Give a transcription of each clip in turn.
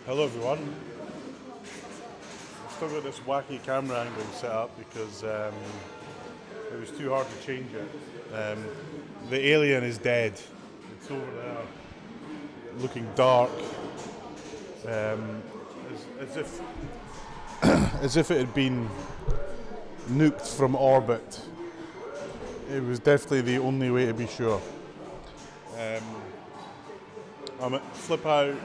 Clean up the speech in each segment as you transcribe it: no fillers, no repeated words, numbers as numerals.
Hello everyone. I've still got this wacky camera angle set up because it was too hard to change it. The alien is dead. It's over there, looking dark, as if as if it had been nuked from orbit. It was definitely the only way to be sure. I'm at Flipout.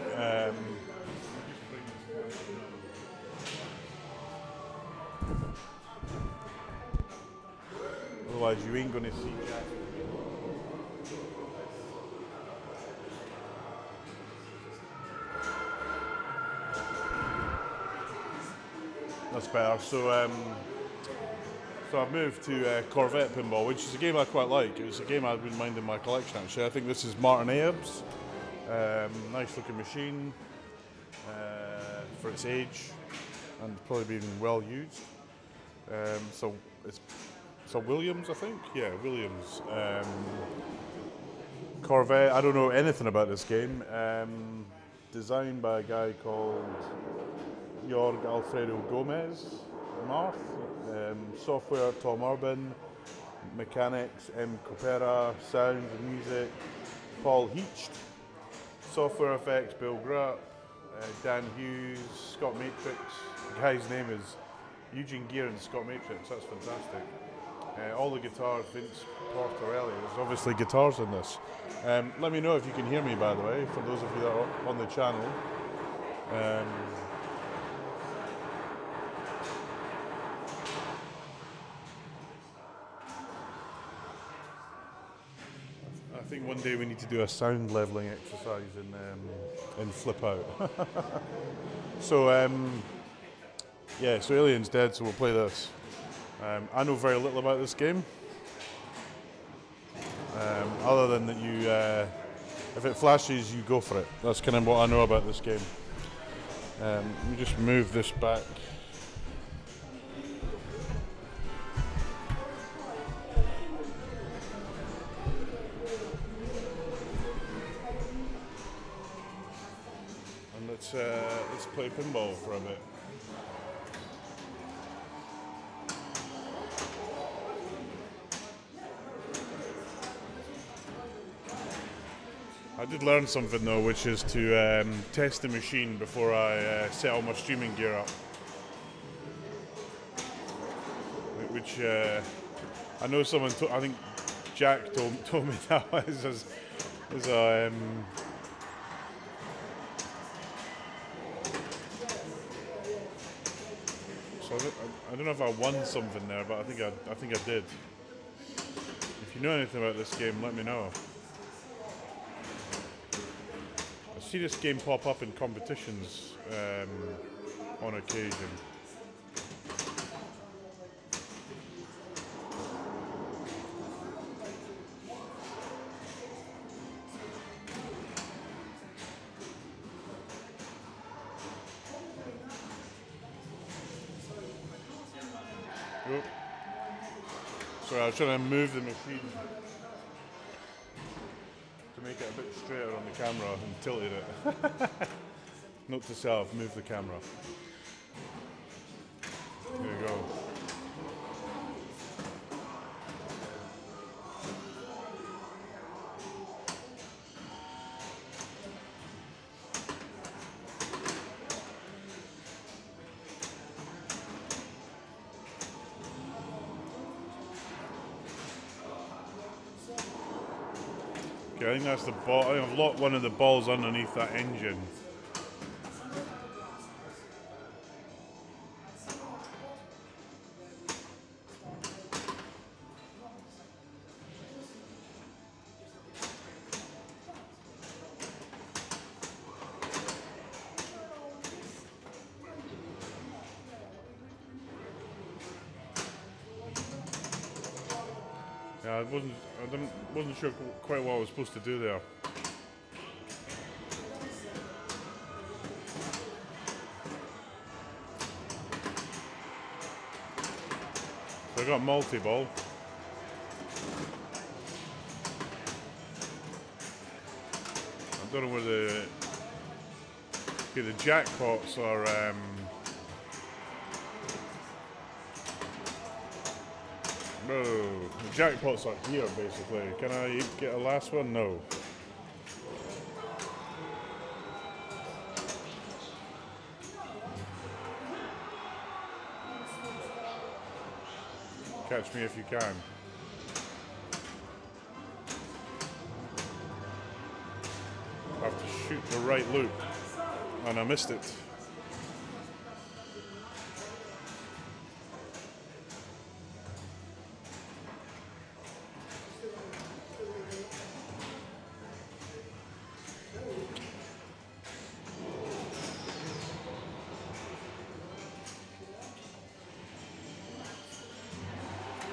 Otherwise, you ain't going to see Jack. That's better. So I've moved to Corvette Pinball, which is a game I quite like. It's a game I wouldn't mind in my collection, actually. I think this is Martin Aeb's. Nice looking machine for its age, and probably been well used. So it's Williams, I think? Yeah, Williams. Corvette, I don't know anything about this game. Designed by a guy called Jorg Alfredo Gomez, Marth. Software, Tom Urban. Mechanics, M. Copera. Sound and music, Paul Heached. Software effects, Bill Grupp. Dan Hughes, Scott Matrix. The guy's name is Eugene Gear and Scott Matrix, that's fantastic. All the guitars, Vince Portorelli. There's obviously guitars in this. Let me know if you can hear me, by the way, for those of you that are on the channel. I think one day we need to do a sound leveling exercise in Flipout. So yeah, so Alien's dead, so we'll play this. I know very little about this game, other than that you, if it flashes, you go for it. That's kind of what I know about this game. Let me just move this back. And let's play pinball for a bit. I did learn something though, which is to test the machine before I set all my streaming gear up. Which I know someone, I think Jack told me that was so I don't know if I won something there, but I think I did. If you know anything about this game, let me know. I see this game pop up in competitions on occasion. Oh. Sorry, I was trying to move the machine to make it a bit straighter on the camera and tilted it. Note to self, move the camera. There you go. Okay, I think that's the ball. I think I've locked one of the balls underneath that engine. Yeah, I wasn't sure quite what I was supposed to do there. So I got multi-ball. I don't know where the Okay, the jackpots are no, the jackpots are here basically. Can I get a last one? No. Catch me if you can. I have to shoot the right loop, and I missed it.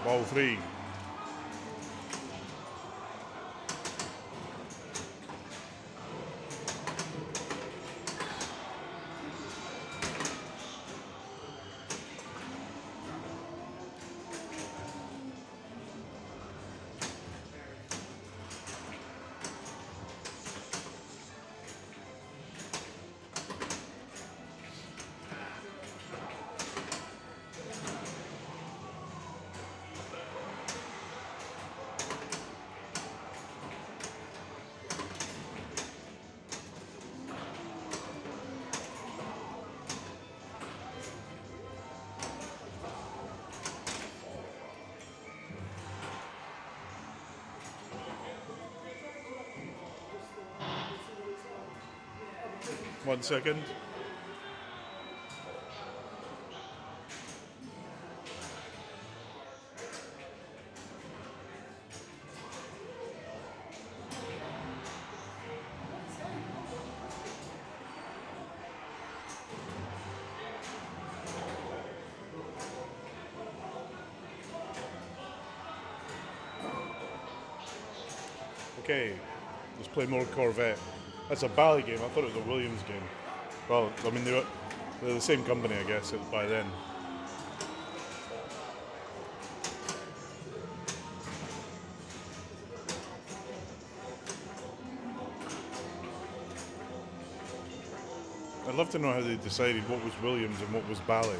Ball 3. One second. Okay, let's play more Corvette. That's a Bally game. I thought it was a Williams game. Well, I mean, they're the same company, I guess, by then. I'd love to know how they decided what was Williams and what was Bally.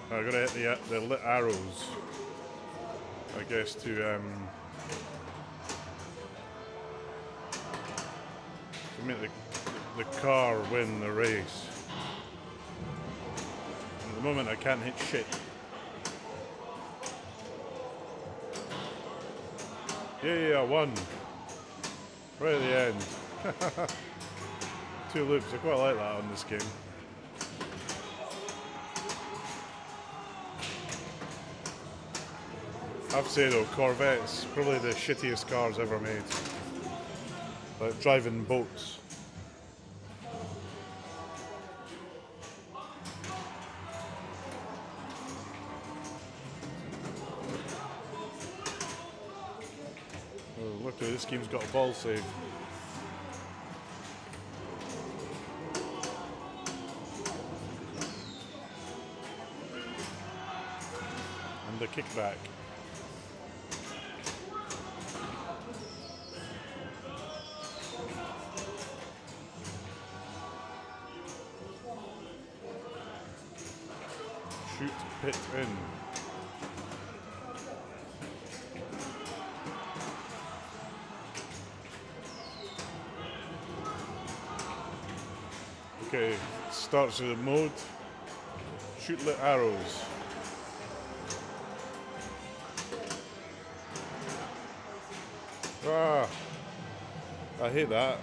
I gotta hit the lit arrows, I guess, to make the car win the race. At the moment, I can't hit shit. Yeah, I won. Right at the end. 2 loops. I quite like that on this game. I have to say though, Corvette's probably the shittiest cars ever made. Like driving boats. Oh, look, this game's got a ball save. And the kickback. Shoot, pit in. Okay, starts with the mode. Shoot lit arrows. Ah, I hate that.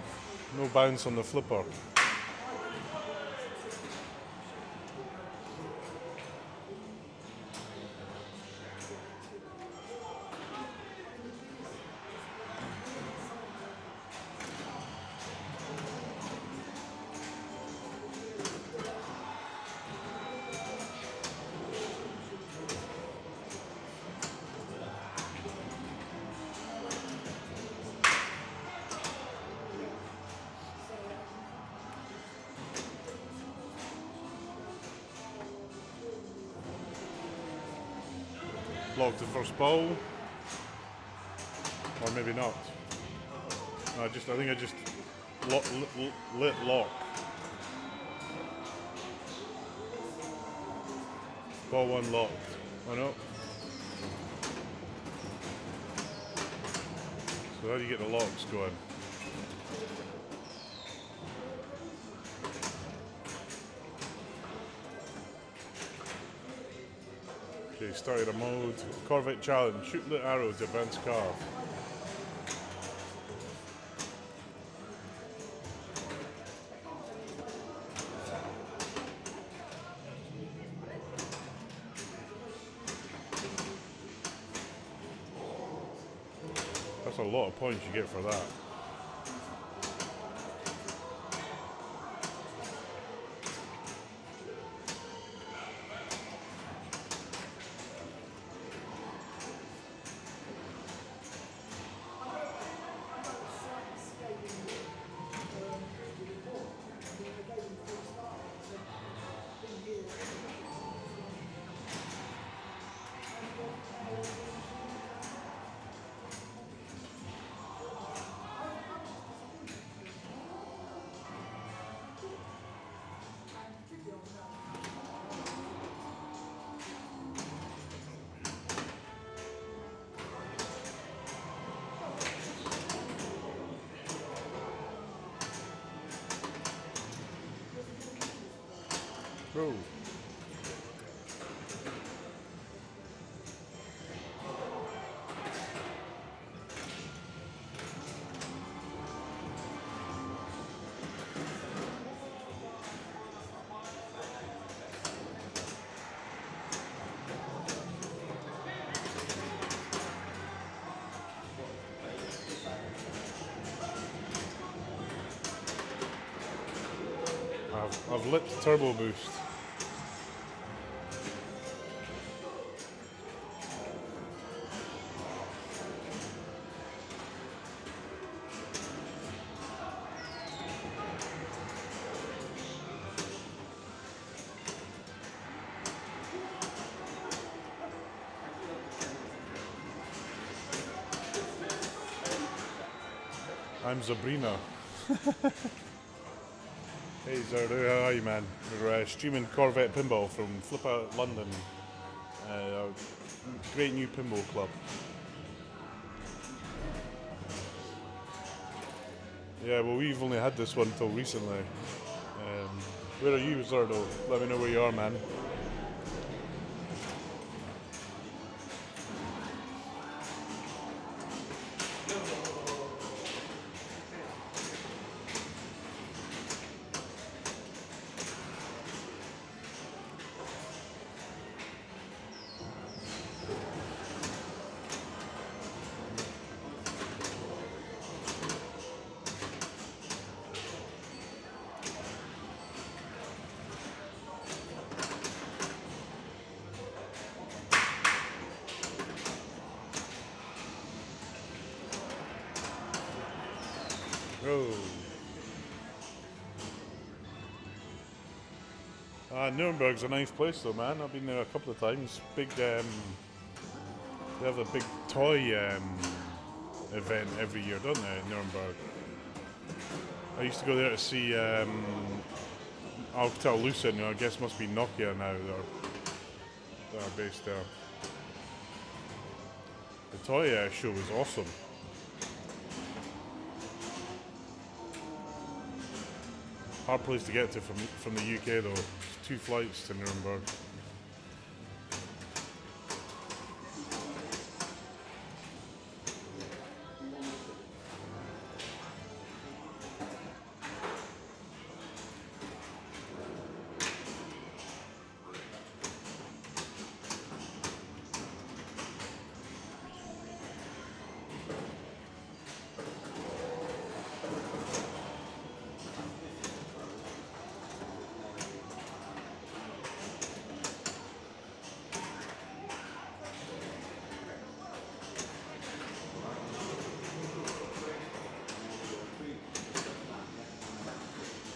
No bounce on the flipper. Block the first ball. Or maybe not. No, I think I just lit lock. Ball one locked. Oh no. So how do you get the locks going? Okay, started a mode. Corvette challenge. Shoot the arrow to advance car. That's a lot of points you get for that. Bro. I've lit turbo boost. I'm Sabrina. Hey Zardu, how are you, man? We're streaming Corvette Pinball from Flipout, London. A great new pinball club. Yeah, well, we've only had this one until recently. Where are you, Zardo? Let me know where you are, man. Nuremberg's a nice place though, man. I've been there a couple of times. Big, they have a big toy event every year, don't they, in Nuremberg? I used to go there to see Alcatel-Lucent, I guess must be Nokia now, that are based there. The toy show was awesome. Hard place to get to from the UK though. It's 2 flights to Nuremberg.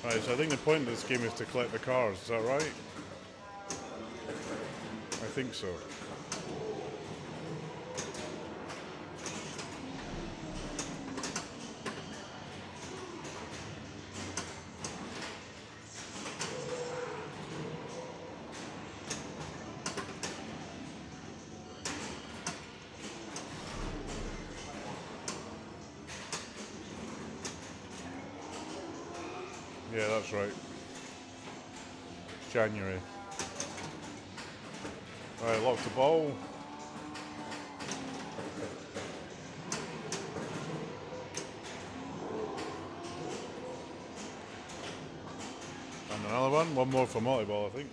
Right, so I think the point of this game is to collect the cars, is that right? I think so. Yeah, that's right. January. Right, lock the ball. And another one. One more for multi-ball, I think.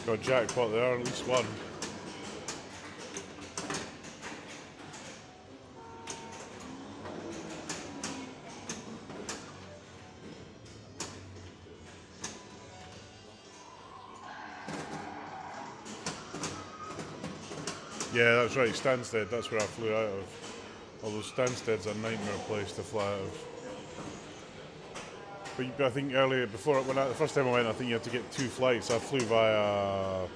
Got a jackpot there, at least one. Yeah, that's right, Stansted, that's where I flew out of. Although Stansted's a nightmare place to fly out of. But I think earlier, the first time I went, I think you had to get 2 flights. I flew via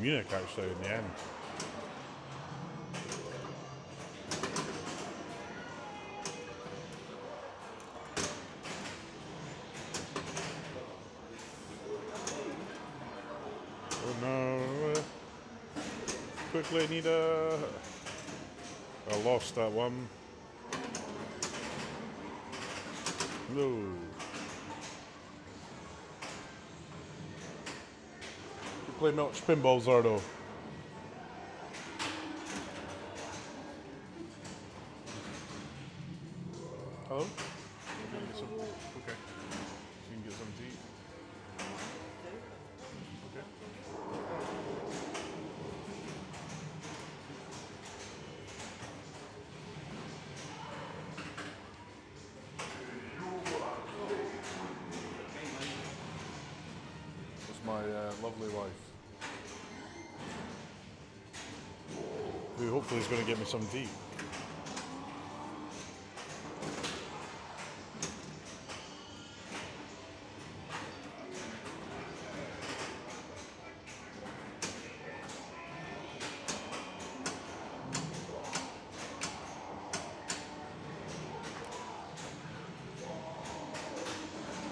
Munich actually in the end. Oh no. Quickly, need a... I lost that one. No. You play much pinball, Zardo? Hello? Okay. So you can get some tea. Okay. That's my lovely wife, who hopefully is going to get me some tea.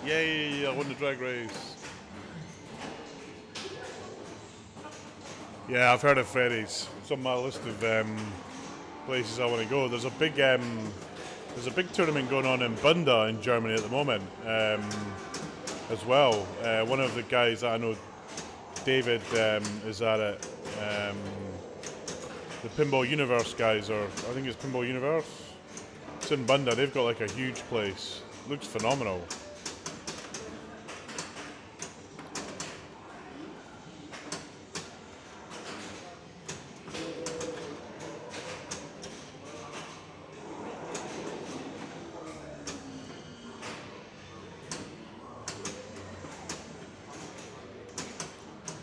Yay, I won the drag race. Yeah, I've heard of Freddy's. It's on my list of places I want to go. There's a big tournament going on in Bunda in Germany at the moment as well. One of the guys that I know, David, is at it. The Pinball Universe guys, or I think it's Pinball Universe. It's in Bunda. They've got like a huge place. Looks phenomenal.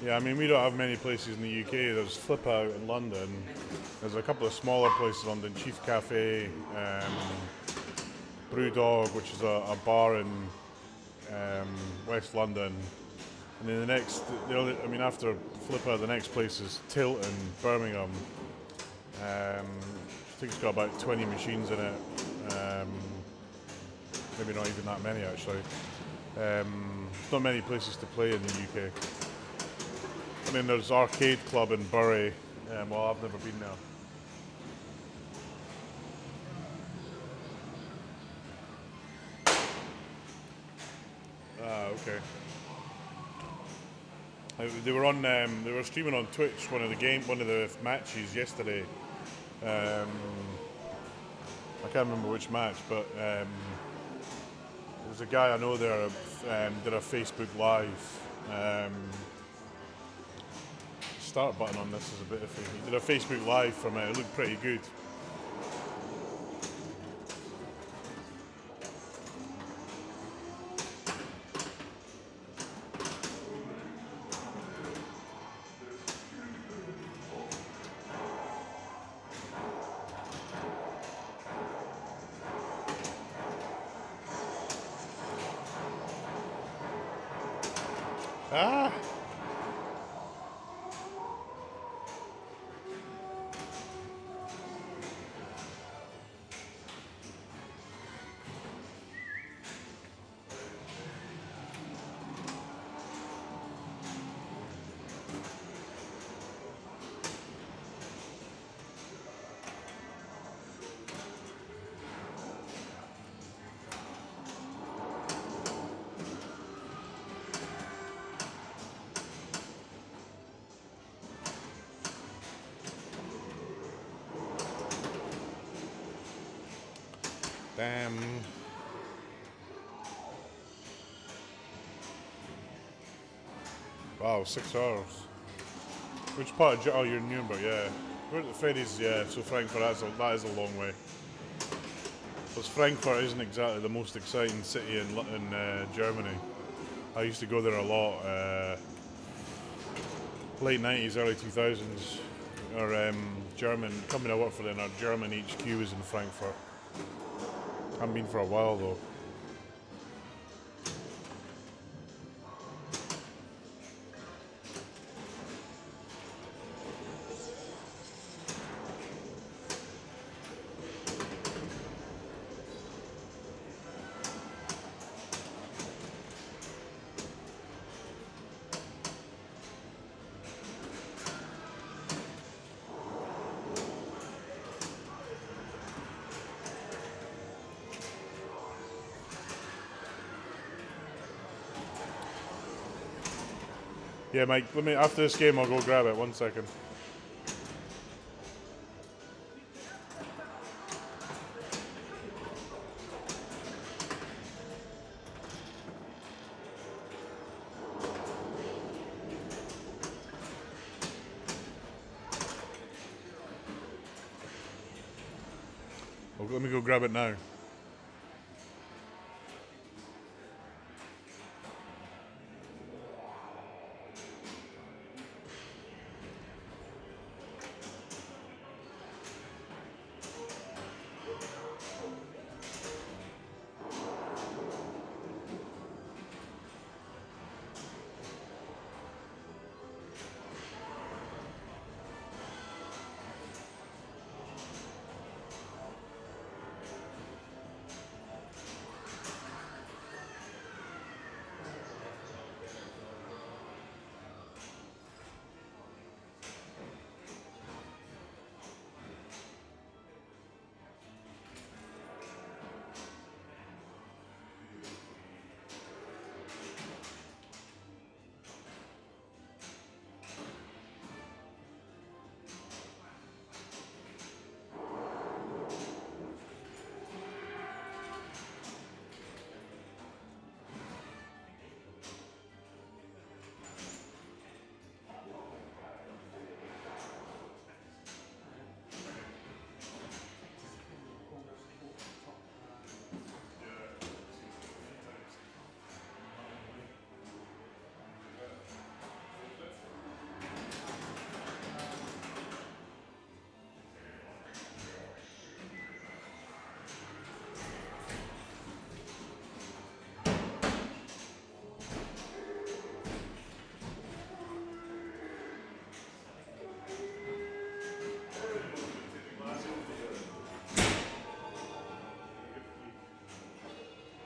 Yeah, I mean, we don't have many places in the UK. There's Flipout in London. There's a couple of smaller places in London, Chief Cafe, Brewdog, which is a bar in West London. And then after Flipout, the next place is Tilt in Birmingham. I think it's got about 20 machines in it. Maybe not even that many, actually. Not many places to play in the UK. And then there's Arcade Club in Bury. Well, I've never been there. Okay. They were streaming on Twitch one of the matches yesterday. I can't remember which match, but it was There's a guy I know there did a Facebook Live. Start button on this is a bit iffy. He did a Facebook Live from it. It looked pretty good. Ah! Damn. Wow, 6 hours. Which part of oh, you're in Nuremberg, yeah. We're at the ferries, yeah, so Frankfurt, that is a long way. Because Frankfurt isn't exactly the most exciting city in Germany. I used to go there a lot, late 90s, early 2000s. Our German, company I work for then, our German HQ is in Frankfurt. Haven't been for a while though. Yeah, Mike, let me, after this game I'll go grab it, 1 second. Well, let me go grab it now.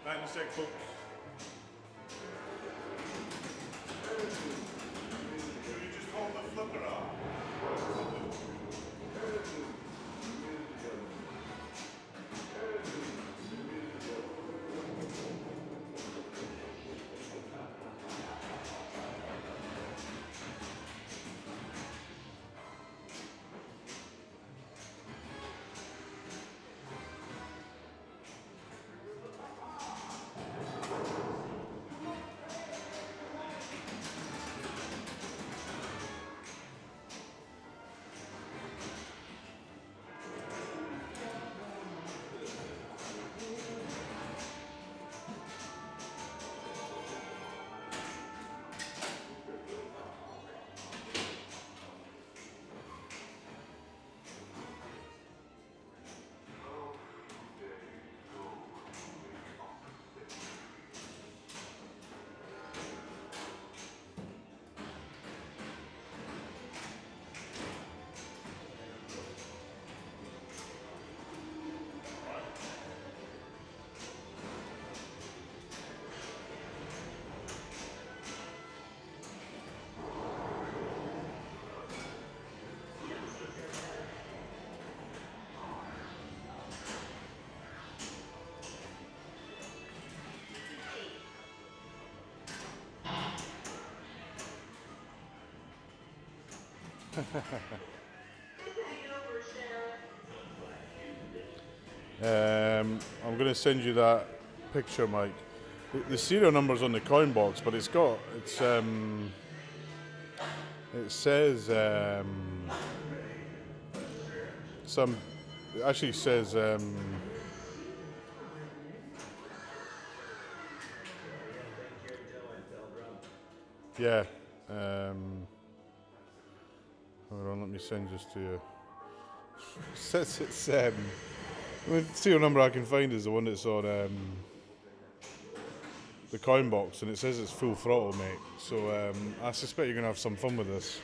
Right in a sec, folks. Should we just hold the flipper up? I'm going to send you that picture, Mike. The serial number's on the coin box, but it says it actually says yeah. Hold on, let me send this to you. It says it's the serial number I can find is the one that's on the coin box, and it says it's full throttle, mate. So I suspect you're gonna have some fun with this.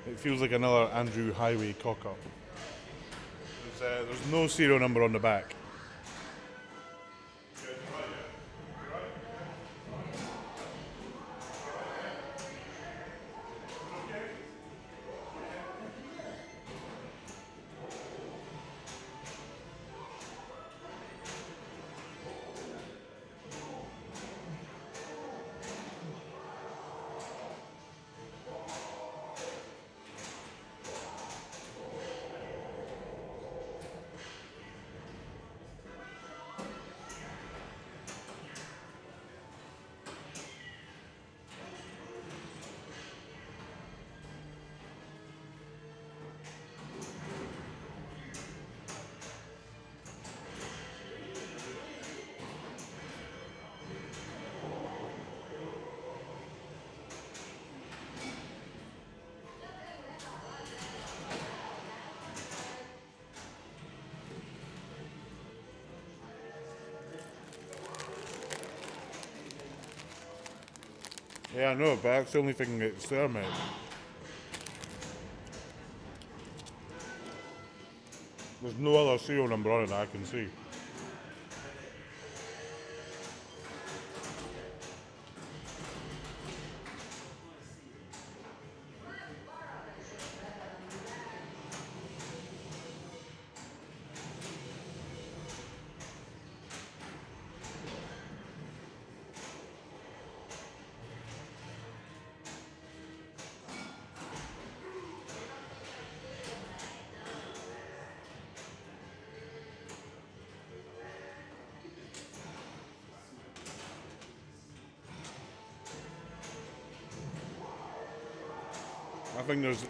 It feels like another Andrew Highway cock-up. There's no serial number on the back. Yeah, I know, but that's the only thing that's there, mate. There's no other serial number on it that I can see.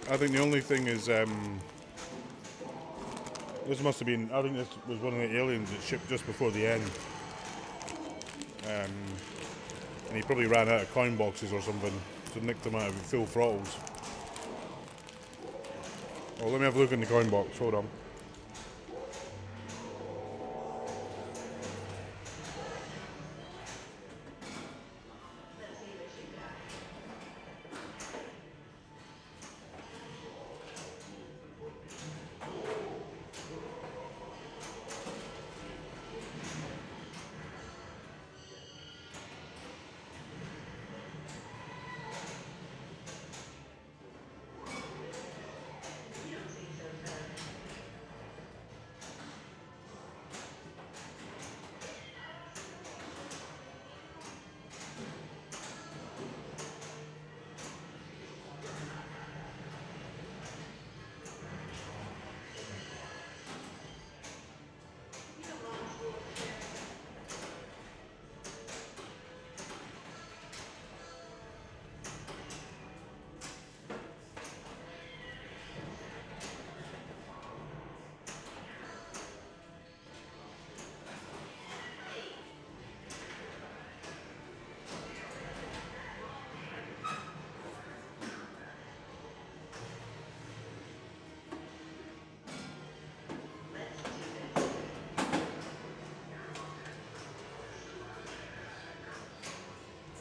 I think the only thing is, this must have been, I think this was one of the aliens that shipped just before the end. And he probably ran out of coin boxes or something, so nicked them out of full throttles. Oh, let me have a look in the coin box, hold on.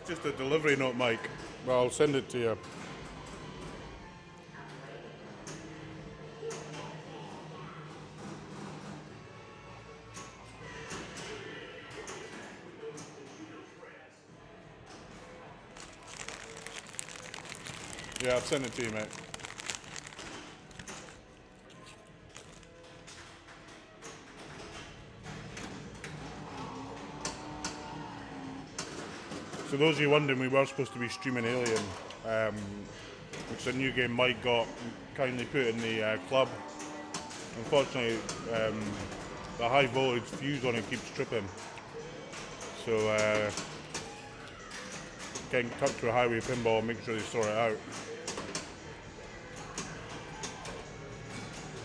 Just a delivery note, Mike. Well, I'll send it to you. Yeah, I'll send it to you, mate. So those of you wondering, we were supposed to be streaming Alien. which is a new game Mike got kindly put in the club. Unfortunately, the high voltage fuse on it keeps tripping. So get in touch with Highway Pinball and make sure they sort it out.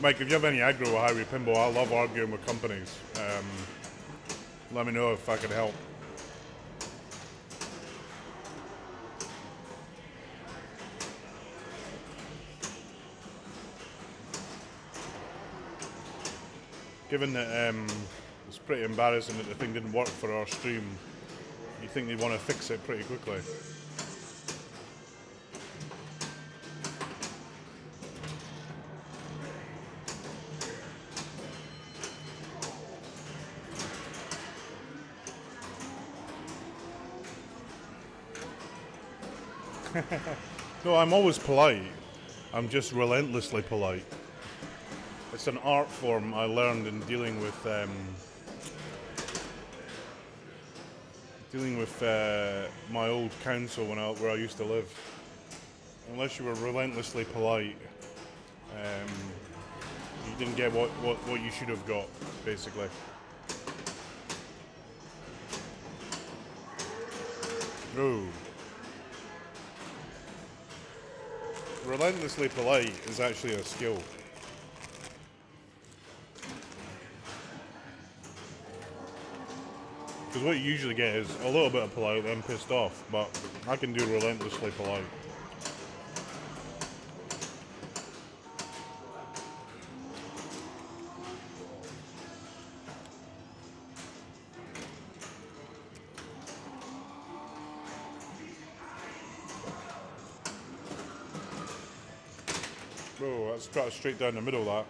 Mike, if you have any aggro with Highway Pinball, I love arguing with companies. Let me know if I can help. Given that it's pretty embarrassing that the thing didn't work for our stream, you think they want to fix it pretty quickly. No, I'm always polite. I'm just relentlessly polite. It's an art form I learned in dealing with my old council where I used to live. Unless you were relentlessly polite, you didn't get what you should have got, basically. No. Relentlessly polite is actually a skill. Because what you usually get is a little bit of polite, then pissed off, but I can do relentlessly polite. Oh, that's cut straight down the middle, that.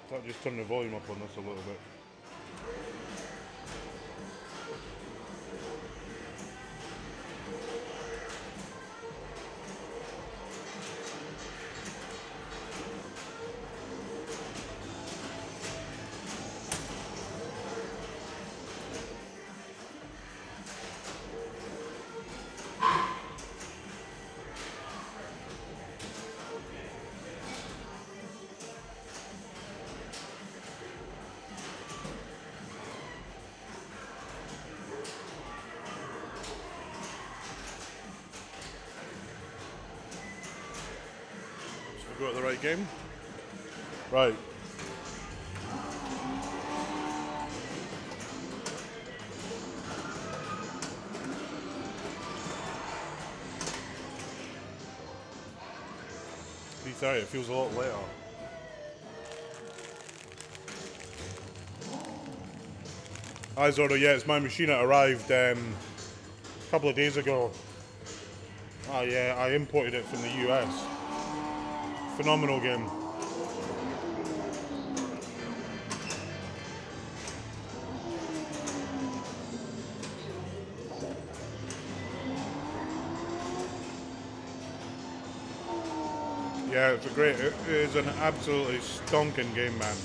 I'll just turn the volume up on this a little bit. Got the right game? Right. $3:30, it feels a lot later. Hi Zordo, yeah, it's my machine. It arrived a couple of days ago. Oh yeah, I imported it from the US. Phenomenal game. Yeah, it is an absolutely stonking game, man.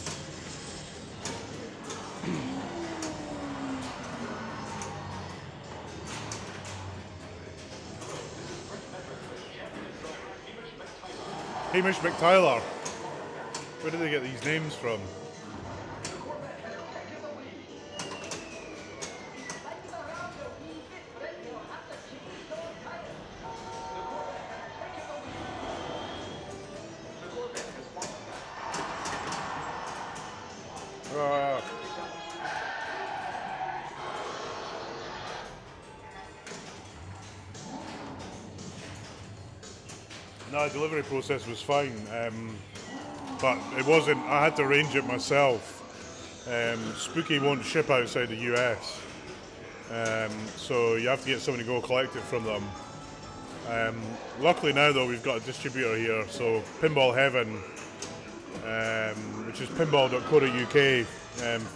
Hamish McTyler. Where did they get these names from? Delivery process was fine, but it wasn't. I had to arrange it myself. Spooky won't ship outside the US, so you have to get somebody to go collect it from them. Luckily now though we've got a distributor here, so Pinball Heaven, which is pinball.co.uk.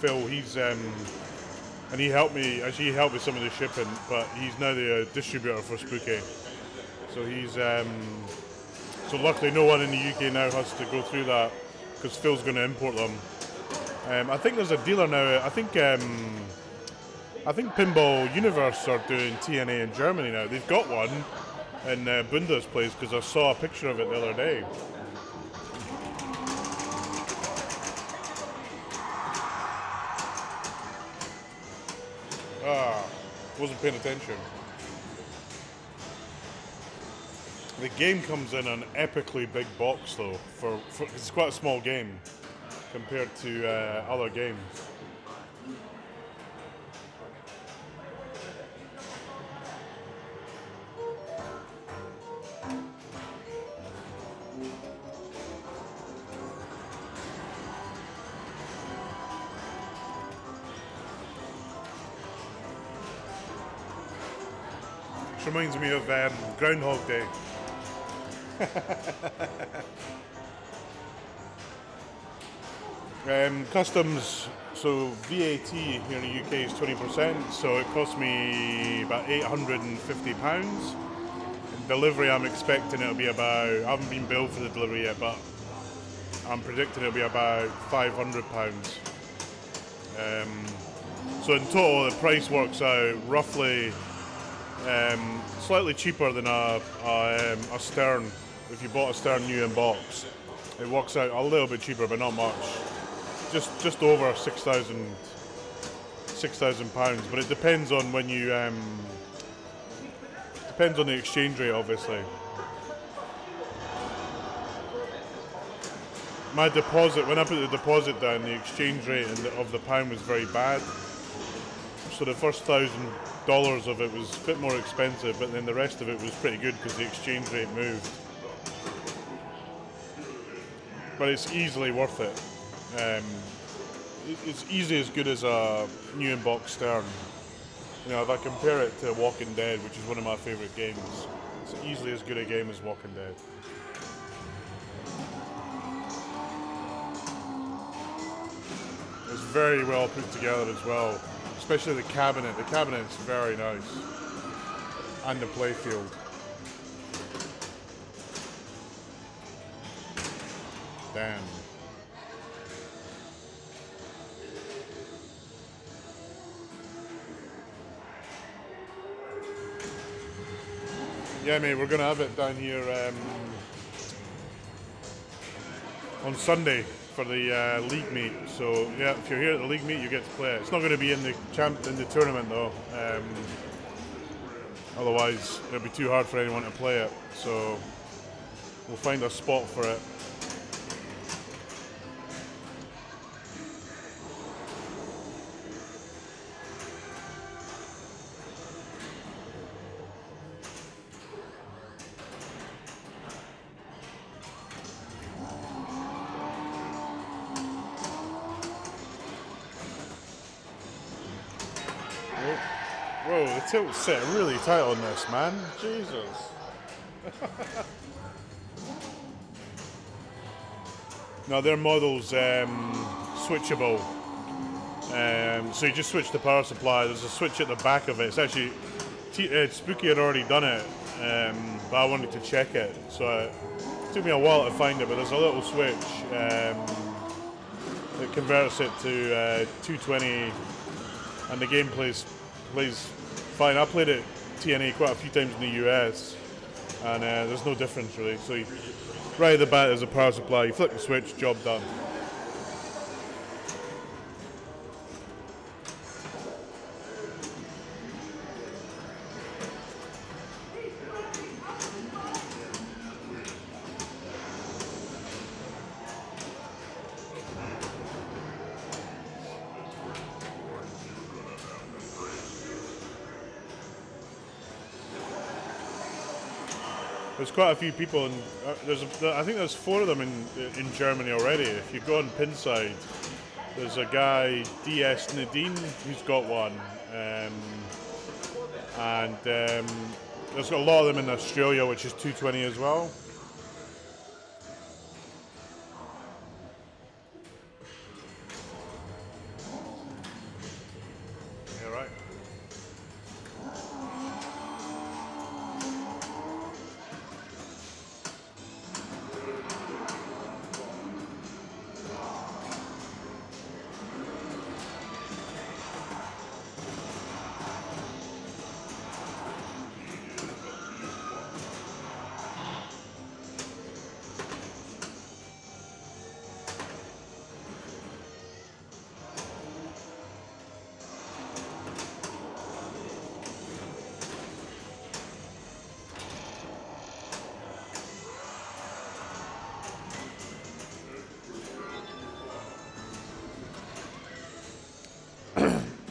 Phil, he's and he helped me. Actually, he helped with some of the shipping, but he's now the distributor for Spooky. So he's so luckily no one in the UK now has to go through that because Phil's going to import them. I think there's a dealer now. I think Pinball Universe are doing TNA in Germany now. They've got one in Bunda's place because I saw a picture of it the other day. Wasn't paying attention. The game comes in an epically big box though. For it's quite a small game compared to other games. Which reminds me of Groundhog Day. Customs, so VAT here in the UK is 20%, so it cost me about £850. In delivery I'm expecting it'll be about, I haven't been billed for the delivery yet, but I'm predicting it'll be about £500. So in total the price works out roughly slightly cheaper than a Stern. If you bought a Stern new in box, it works out a little bit cheaper, but not much. Just over £6,000, but it depends on when you depends on the exchange rate, obviously. My deposit, when I put the deposit down, the exchange rate of the pound was very bad. So the first $1,000 of it was a bit more expensive, but then the rest of it was pretty good because the exchange rate moved. But it's easily worth it. It's easily as good as a new in-box Stern. You know, if I compare it to Walking Dead, which is one of my favourite games, it's easily as good a game as Walking Dead. It's very well put together as well, especially the cabinet. The cabinet's very nice, and the playfield. Damn. Yeah, mate, we're gonna have it down here on Sunday for the league meet. So yeah, if you're here at the league meet, you get to play it. It's not going to be in the tournament though. Otherwise, it'll be too hard for anyone to play it. So we'll find a spot for it. Whoa, the tilt's set really tight on this, man. Jesus. Now their model's switchable. So you just switch the power supply. There's a switch at the back of it. It's actually, Spooky had already done it, but I wanted to check it. So it took me a while to find it, but there's a little switch that converts it to 220, and the game plays fine. I played it TNA quite a few times in the US, and there's no difference really. So you, right at the bat there's a power supply, you flick the switch, job done. There's quite a few people, and I think there's 4 of them in Germany already. If you go on Pinside, there's a guy, DS Nadine, who's got one, and there's a lot of them in Australia, which is 220 as well. Yeah, right.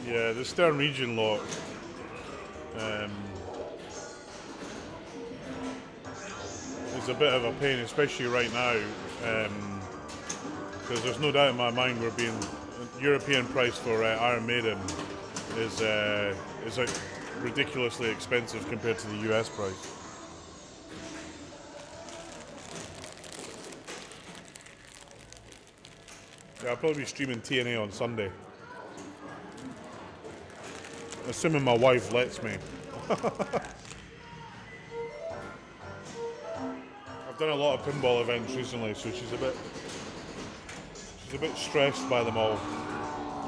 Yeah, the Stern region lock is a bit of a pain, especially right now, because there's no doubt in my mind European price for Iron Maiden is like ridiculously expensive compared to the US price. Yeah, I'll probably be streaming TNA on Sunday. Assuming my wife lets me. I've done a lot of pinball events recently, so she's a bit stressed by them all.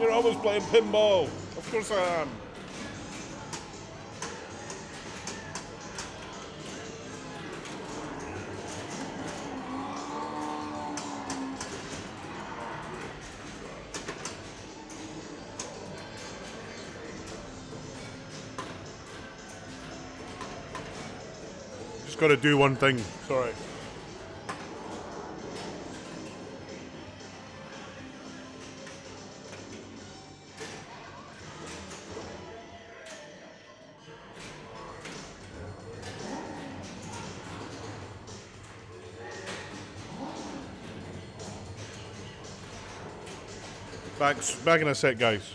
You're always playing pinball. Of course I am. Got to do one thing. Sorry. Back in a sec, guys.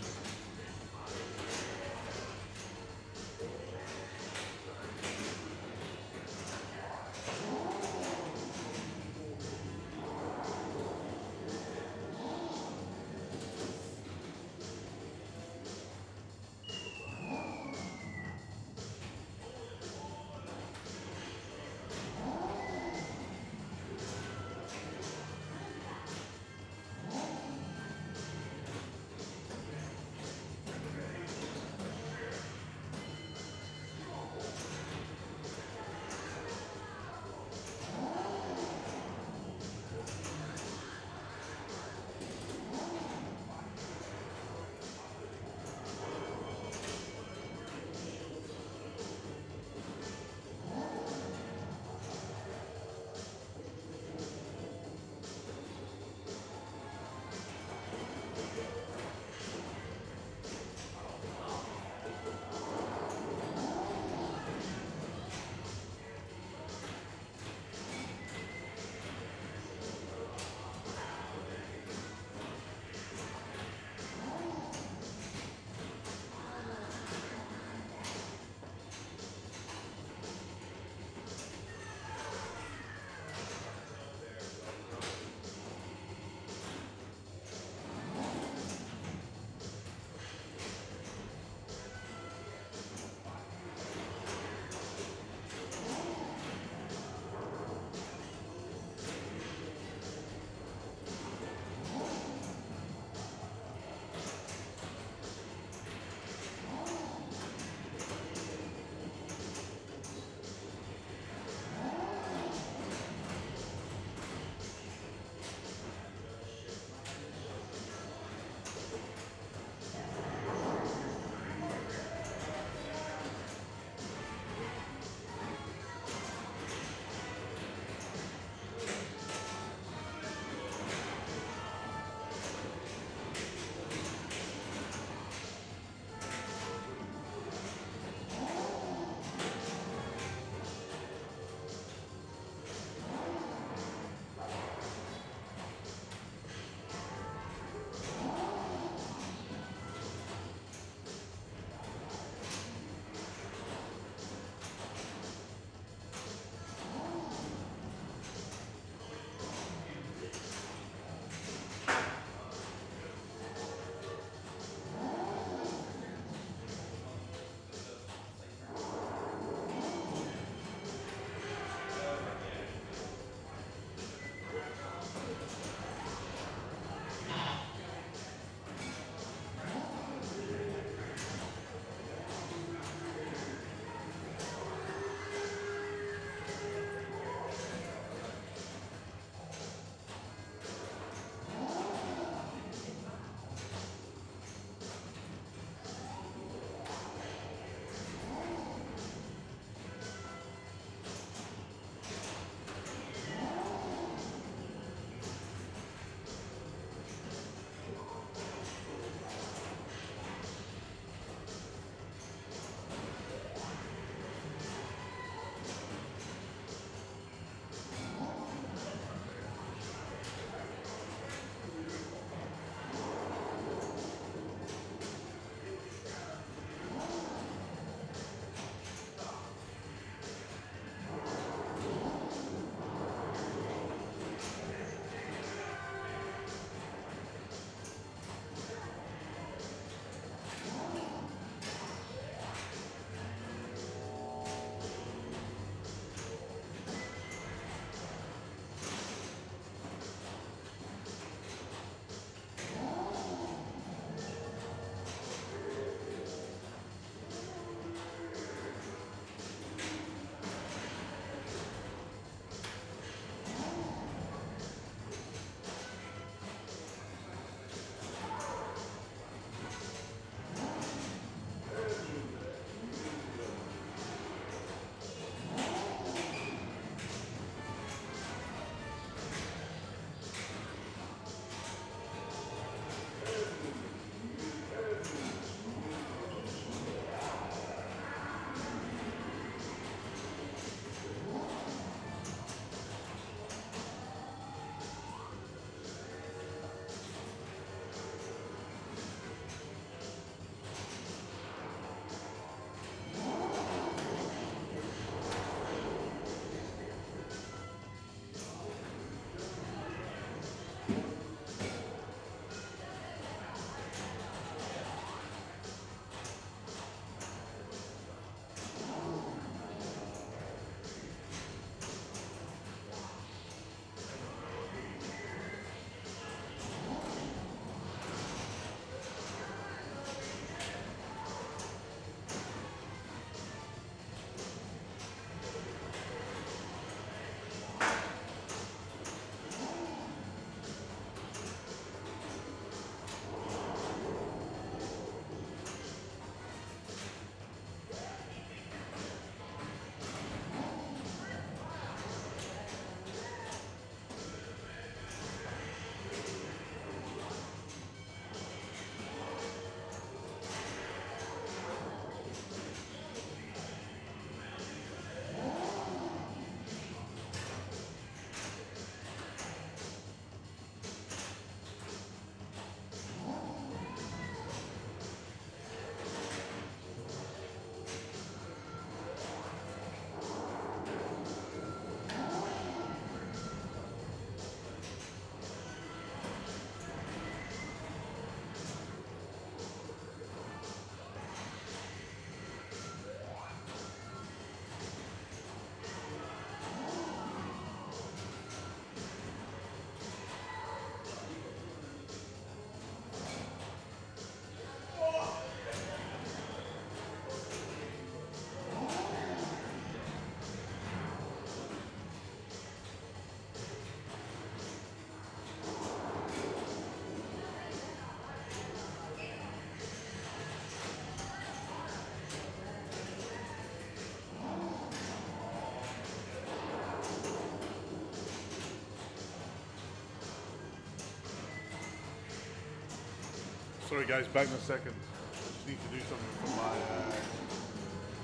Sorry guys, back in a second. I just need to do something for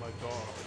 my daughter.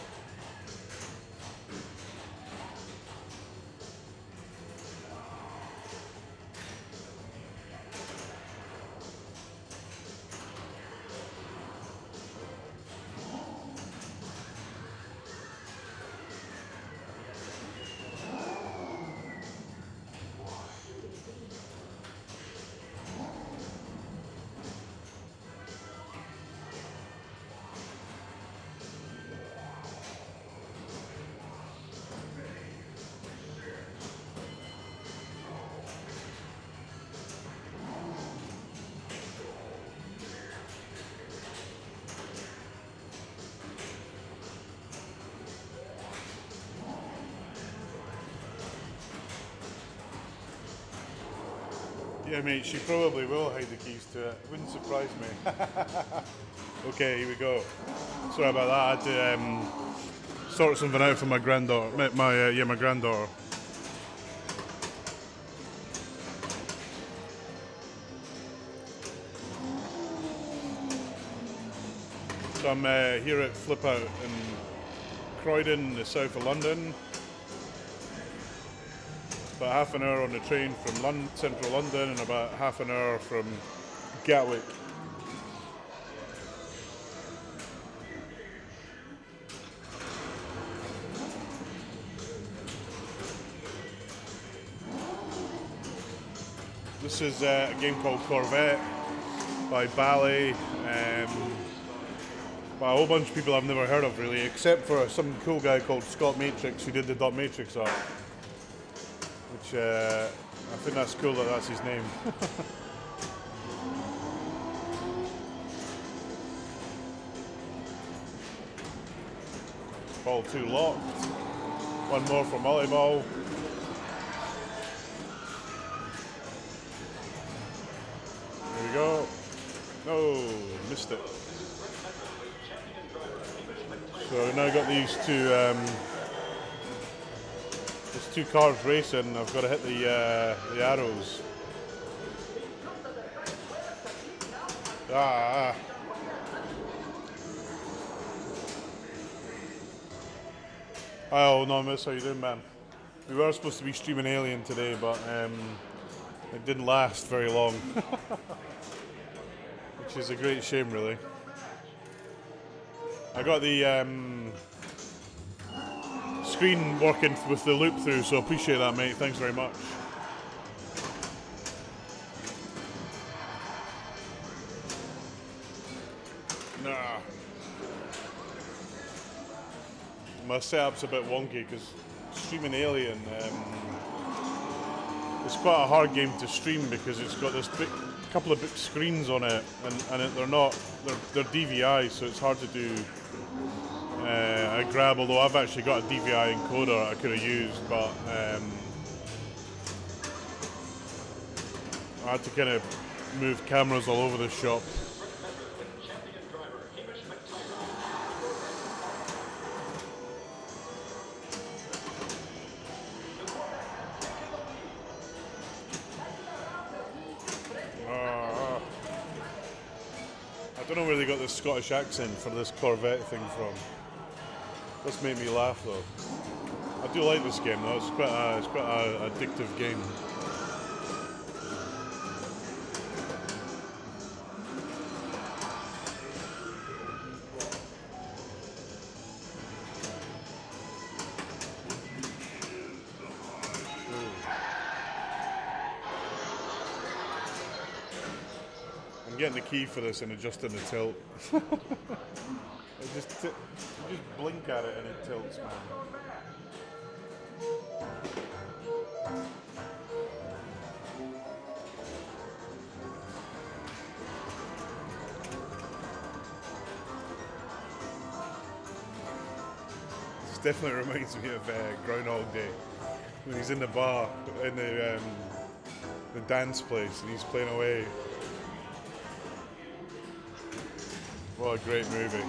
Yeah, mate, she probably will hide the keys to it. Wouldn't surprise me. Okay, here we go. Sorry about that. I had to sort something out for my granddaughter. My granddaughter. So I'm here at Flipout in Croydon, the south of London. About half an hour on the train from central London and about half an hour from Gatwick. This is a game called Corvette by Bally, by a whole bunch of people I've never heard of really, except for some cool guy called Scott Matrix who did the Dot Matrix art. Which I think that's cool that that's his name. Ball 2 locked. One more for volleyball. There we go. No, missed it. So I've now got these two cars racing. I've got to hit the arrows. Hi, Anonymous. How you doing, man? We were supposed to be streaming Alien today, but it didn't last very long, which is a great shame, really. I got the screen working with the loop through, so appreciate that, mate. Thanks very much. Nah. My setup's a bit wonky because streaming Alien, it's quite a hard game to stream because it's got this couple of big screens on it, and they're DVI, so it's hard to do. I grab, although I've actually got a DVI encoder I could have used, but I had to kind of move cameras all over the shop. I don't know where they got this Scottish accent for this Corvette thing from. This made me laugh though. I do like this game though. It's quite an addictive game. I'm getting the key for this and adjusting the tilt. You just blink at it and it tilts, man. This definitely reminds me of Groundhog Day, when he's in the bar, in the dance place, and he's playing away. What a great movie.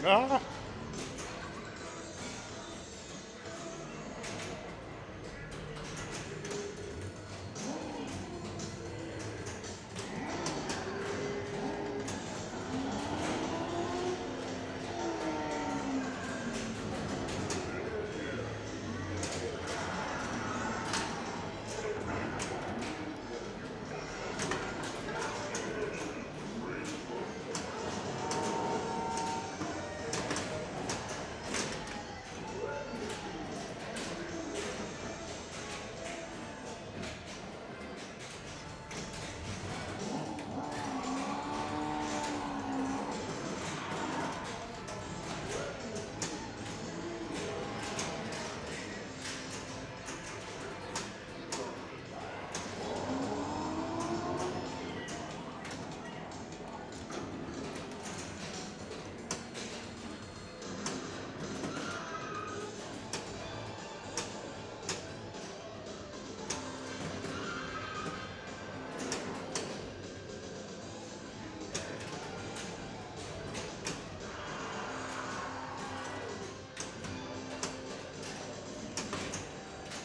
Ah!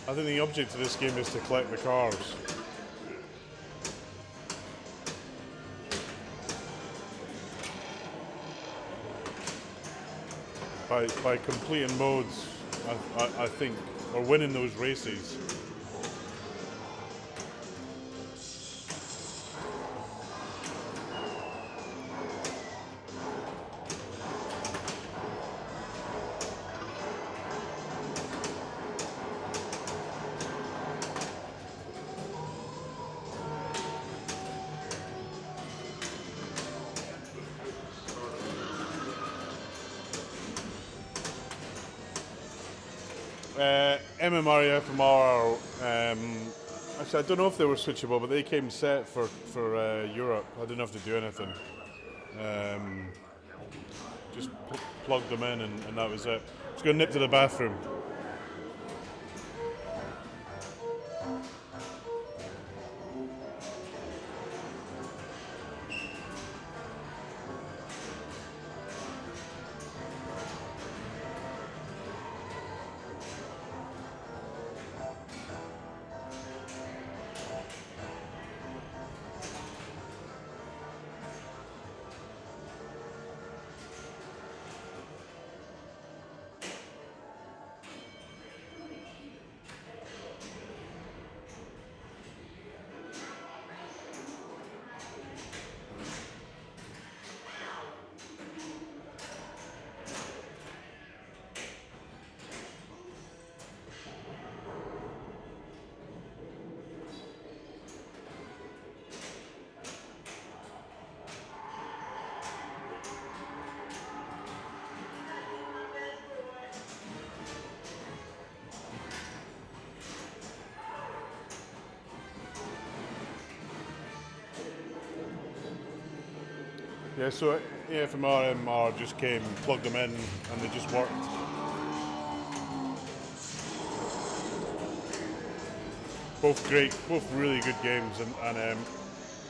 I think the object of this game is to collect the cars. By completing modes, I think, or winning those races. MMR, FMR, actually I don't know if they were switchable, but they came set for Europe. I didn't have to do anything. Just plugged them in and that was it. Just go nip to the bathroom. Yeah, so AFMR, MR just came, plugged them in, and they just worked. Both great, both really good games, and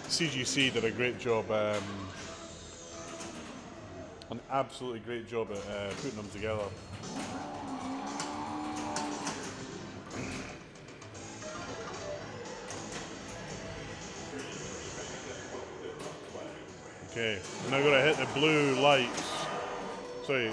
CGC did a great job, an absolutely great job at putting them together. Okay, I'm now going to hit the blue lights. Sorry.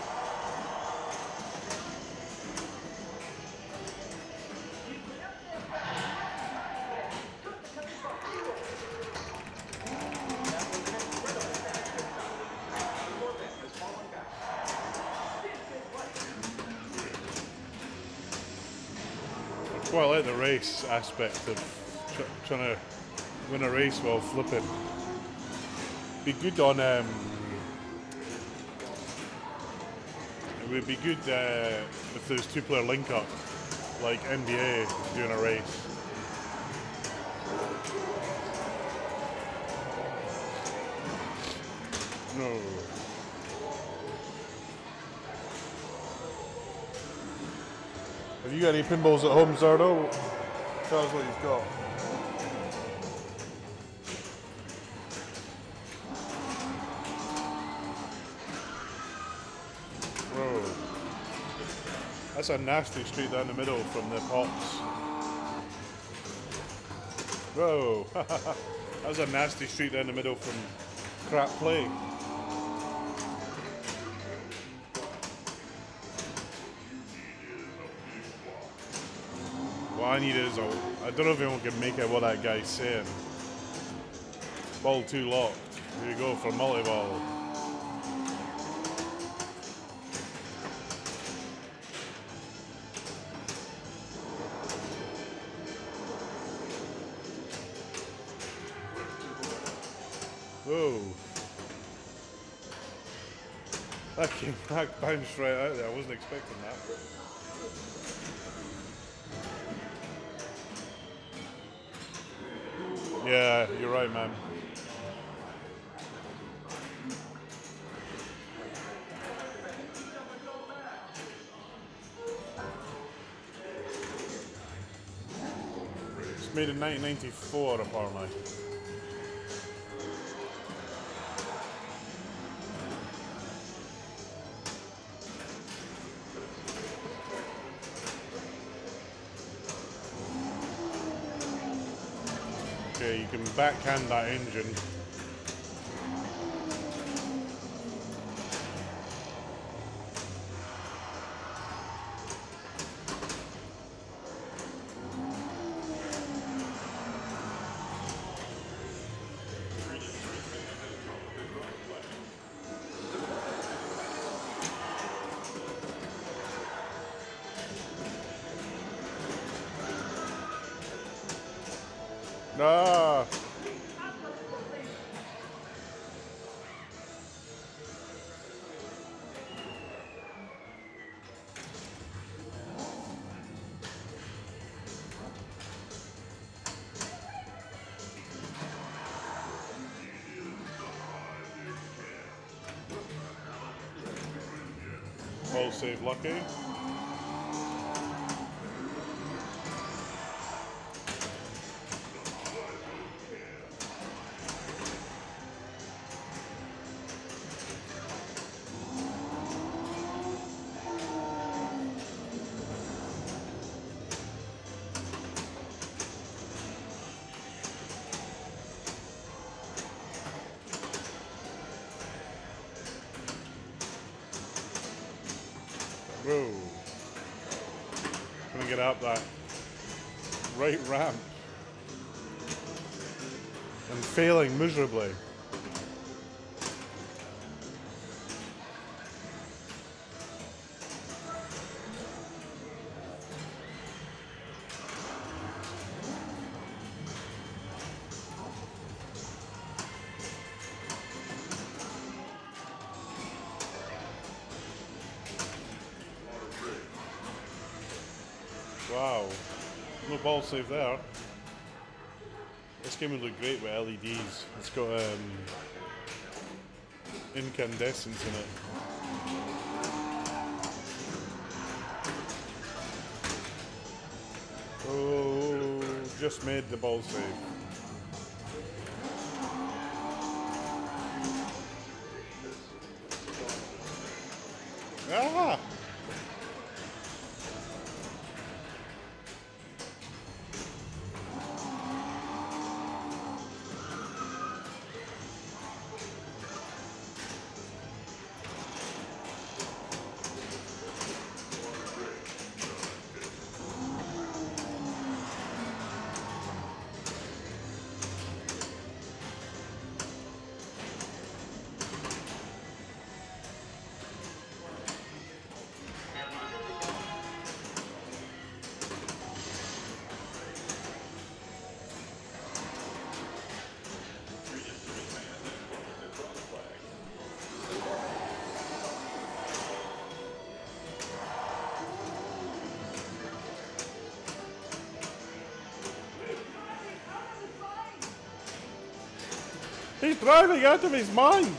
I quite like the race aspect of trying to win a race while flipping. Be good on it would be good if there's two-player link-up like NBA doing a race. No. Have you got any pinballs at home, Zardo? Tell us what you've got. Whoa. That's a nasty straight down the middle from the pops. Whoa. That was a nasty straight down the middle from crap play. What I need is I don't know if anyone can make out what that guy's saying. Ball 2 locked. Here we go for multi-ball. Whoa. That bounced right out there. I wasn't expecting that. Yeah, you're right, man. It's made in 1994, apparently. Okay, you can backhand that engine. Ah! Ball save lucky. Whoa. Trying to get up that right ramp. And failing miserably. Wow, no ball save there. This game would look great with LEDs. It's got incandescence in it. Oh, just made the ball save. Ah! He's driving out of his mind.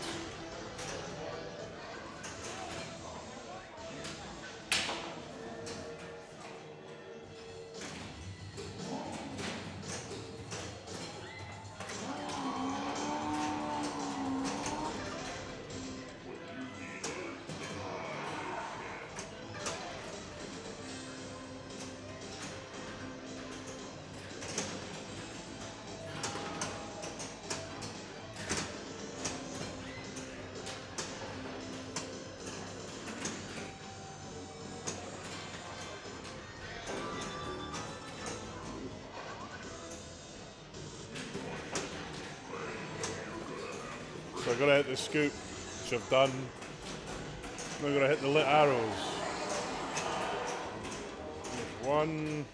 So I've got to hit the scoop, which I've done. Now I've got to hit the lit arrows. One.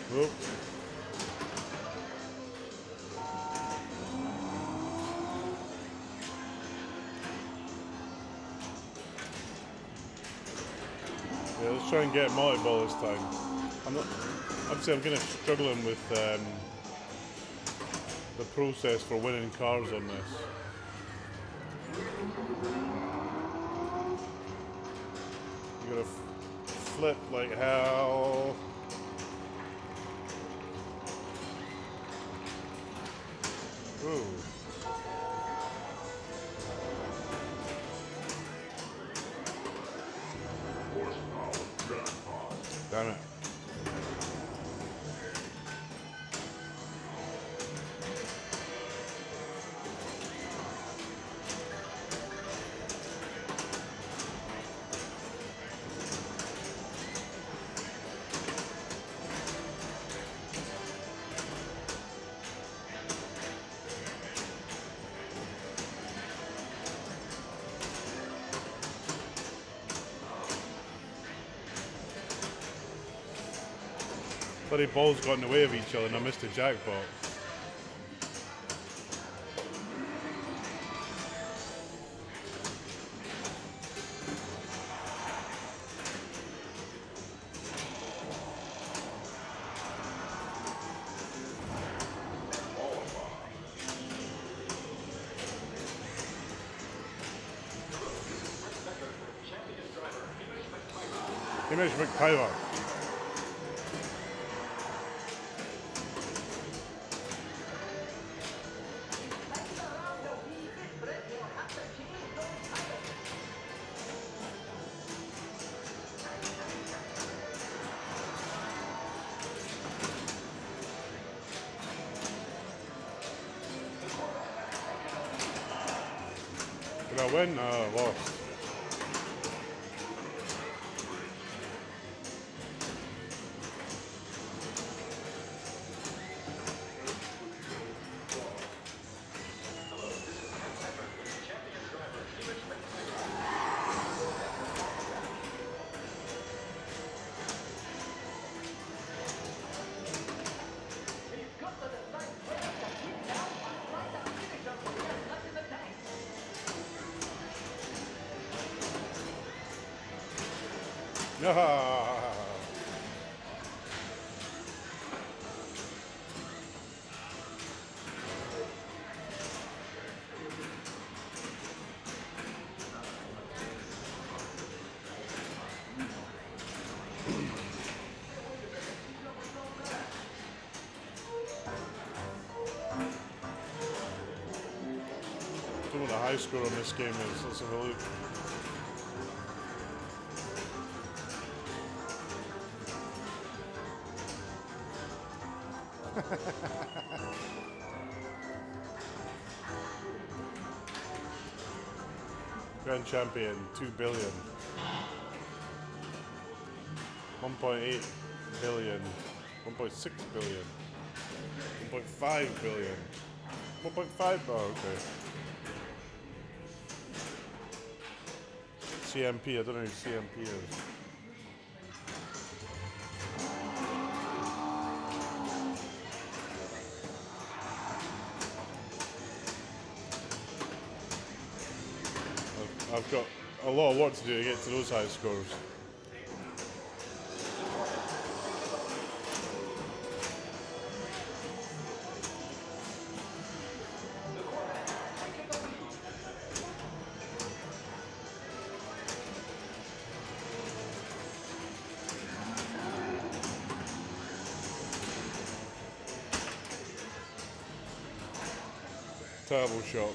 Whoop. Yeah, let's try and get multi-ball this time. Obviously I'm kind of struggling with the process for winning cars on this. You gotta flip like hell. Ooh. Damn it. Bloody balls got in the way of each other and I missed the jackpot. Give me a big power. Did I win? No, I lost. I don't know what the high score on this game is. Let's have a look. Grand champion, 2 billion. 1.8 billion. 1.6 billion. 1.5 billion. 1.5, oh, okay. CMP, I don't know who CMP is. I've got a lot of work to do to get to those high scores. Terrible shot.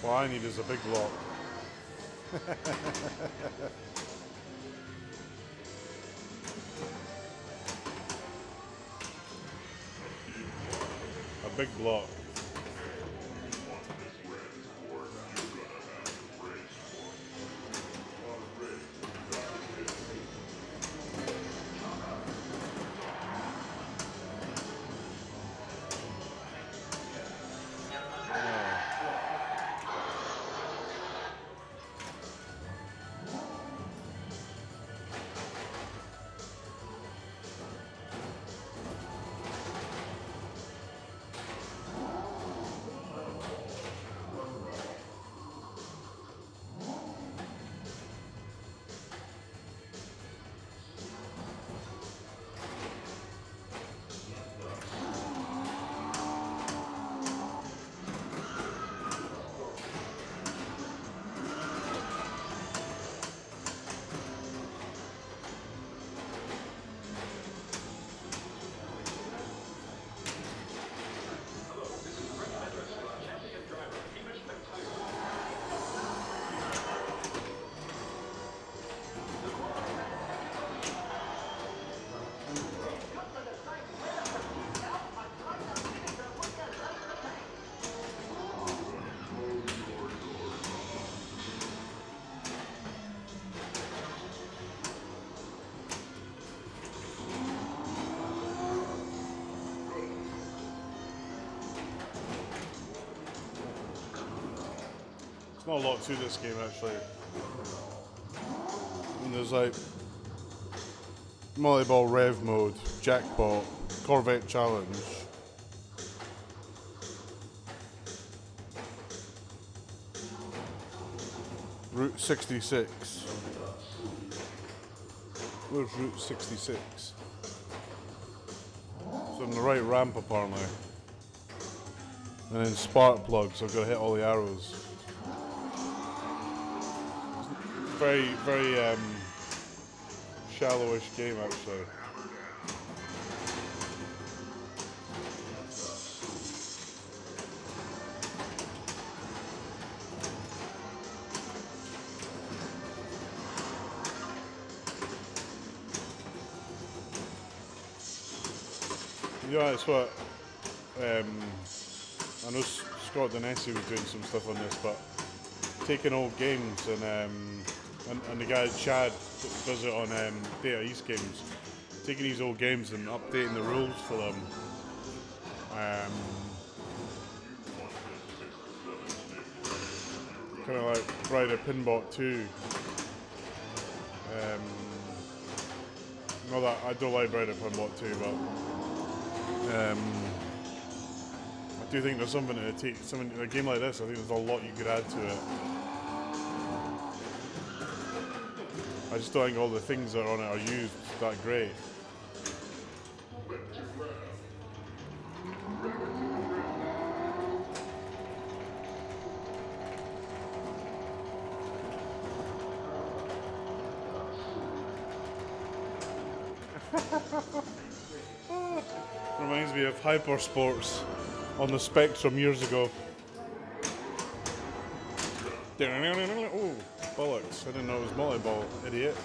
What I need is a big block. A big block. There's not a lot to this game actually. And there's like multi-ball rev mode, jackpot, Corvette challenge. Route 66. Where's Route 66? So on the right ramp apparently. And then spark plugs, I've got to hit all the arrows. Very, very shallowish game actually. Yeah, it's what I know Scott Denesi was doing some stuff on this, but taking old games and the guy Chad does it on Data East games, taking these old games and updating the rules for them. Kind of like Bride of Pinball 2. Not that I don't like Bride of Pinball 2, but I do think there's something to take. A game like this, I think there's a lot you could add to it. I just don't think all the things that are on it are used that great. Reminds me of Hyper Sports on the Spectrum years ago. Oh, bollocks. I didn't know it was multi-ball, idiot.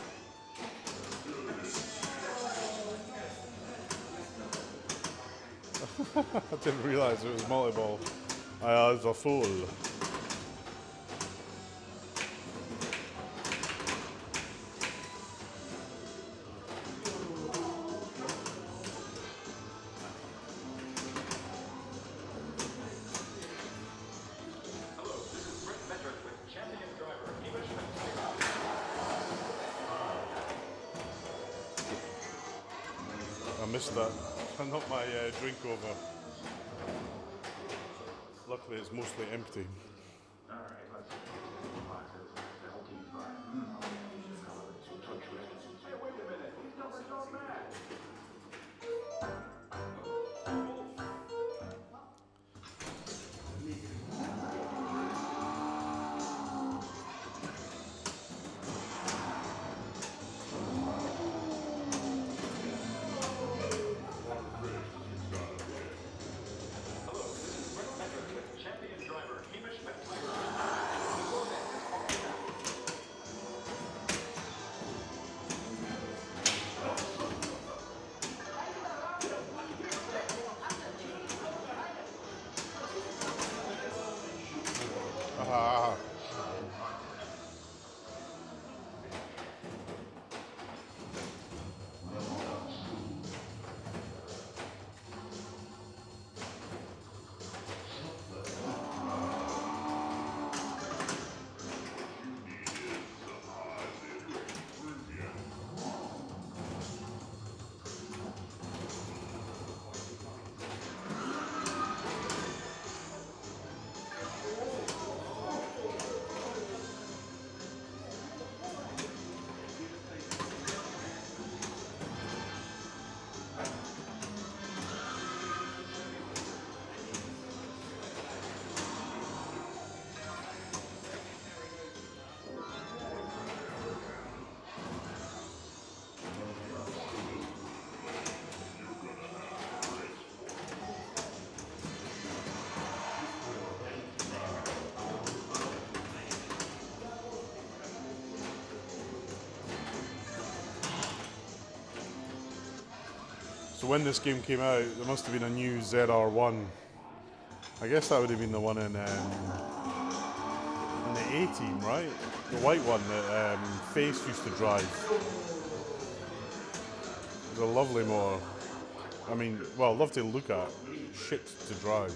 I didn't realise it was multi-ball. I was a fool. I missed that. I knocked my drink over. Luckily it's mostly empty. Ah. So when this game came out, there must have been a new ZR1. I guess that would have been the one in the A-Team, right? The white one that Face used to drive. It was a lovely motor. I mean, well, lovely to look at, shit to drive.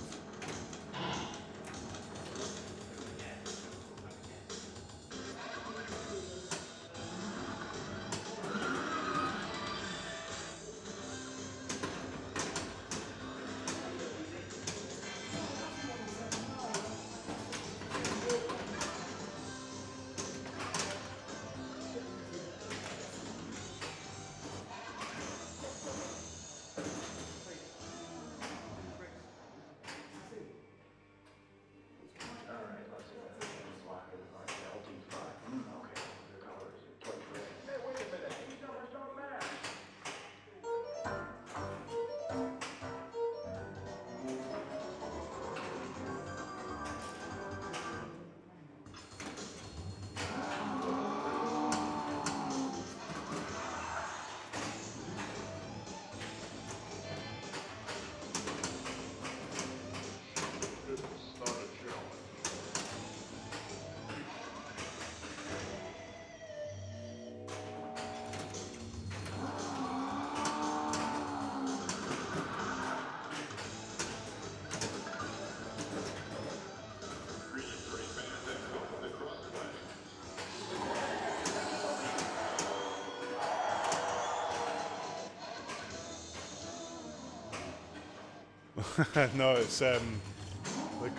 No, it's the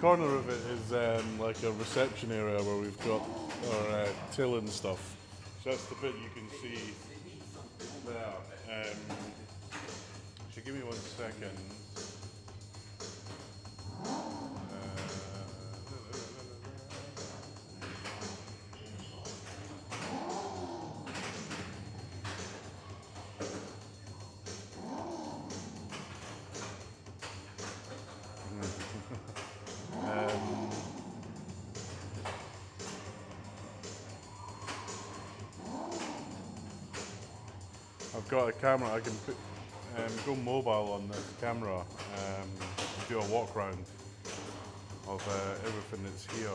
corner of it is like a reception area where we've got our till and stuff. So that's the bit you can see there. So give me 1 second. I've got a camera, I can put, go mobile on this camera, do a walk around of everything that's here.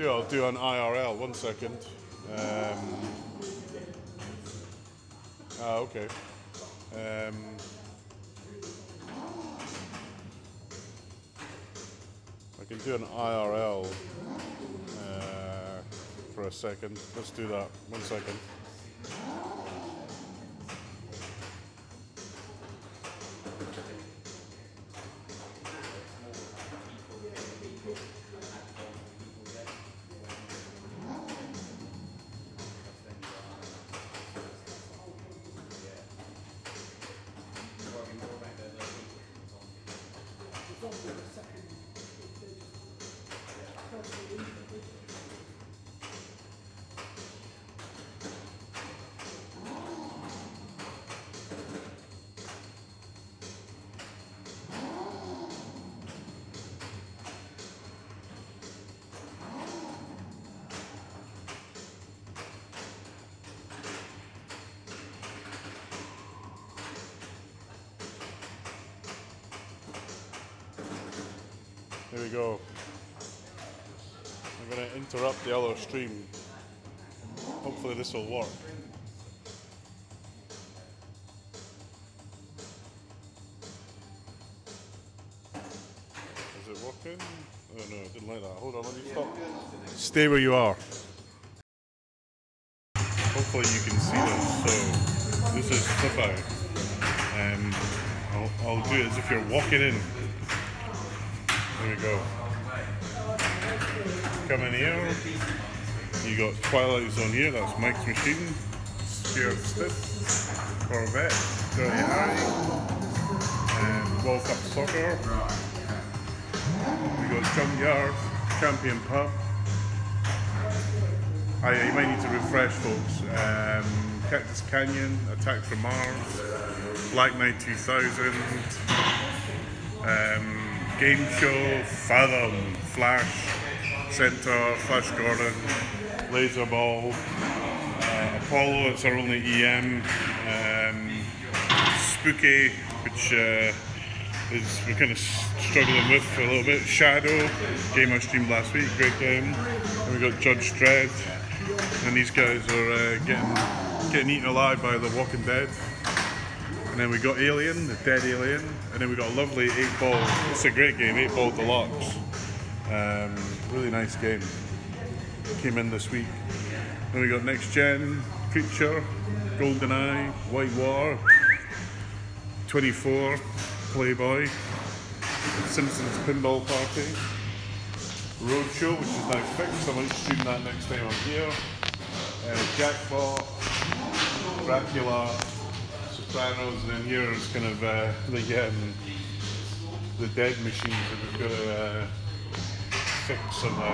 Maybe I'll do an IRL, 1 second. Okay. I can do an IRL for a second. Let's do that, 1 second. Here we go. I'm going to interrupt the other stream. Hopefully this will work. Is it working? Oh no, I didn't like that. Hold on, let me stop. Stay where you are. Hopefully you can see this. So this is Flipout. I'll do it as if you're walking in. There we go. Come in here. You got Twilight Zone here, that's Mike's machine. Scared Stiff, Corvette, Dirty Harry, and World Cup Soccer. We got Junkyard, Champion Pub. You might need to refresh, folks. Cactus Canyon, Attack from Mars, Black Knight 2000. Game Show, Fathom, Flash, Centaur, Flash Gordon, Laser Ball, Apollo, it's our only EM, Spooky, which is we're kind of struggling with for a little bit, Shadow, game I streamed last week, great game, and we got Judge Dredd, and these guys are getting eaten alive by the Walking Dead. And then we got Alien, the dead Alien, and then we got a lovely 8-ball, it's a great game, 8-ball deluxe. Really nice game. Came in this week. Then we got Next Gen, Creature, GoldenEye, White War, 24, Playboy, Simpsons Pinball Party, Roadshow, which is now fixed, I might stream that next time I'm here, Jackpot, Dracula, Sopranos, and then here is kind of the dead machines that we've got to fix somehow.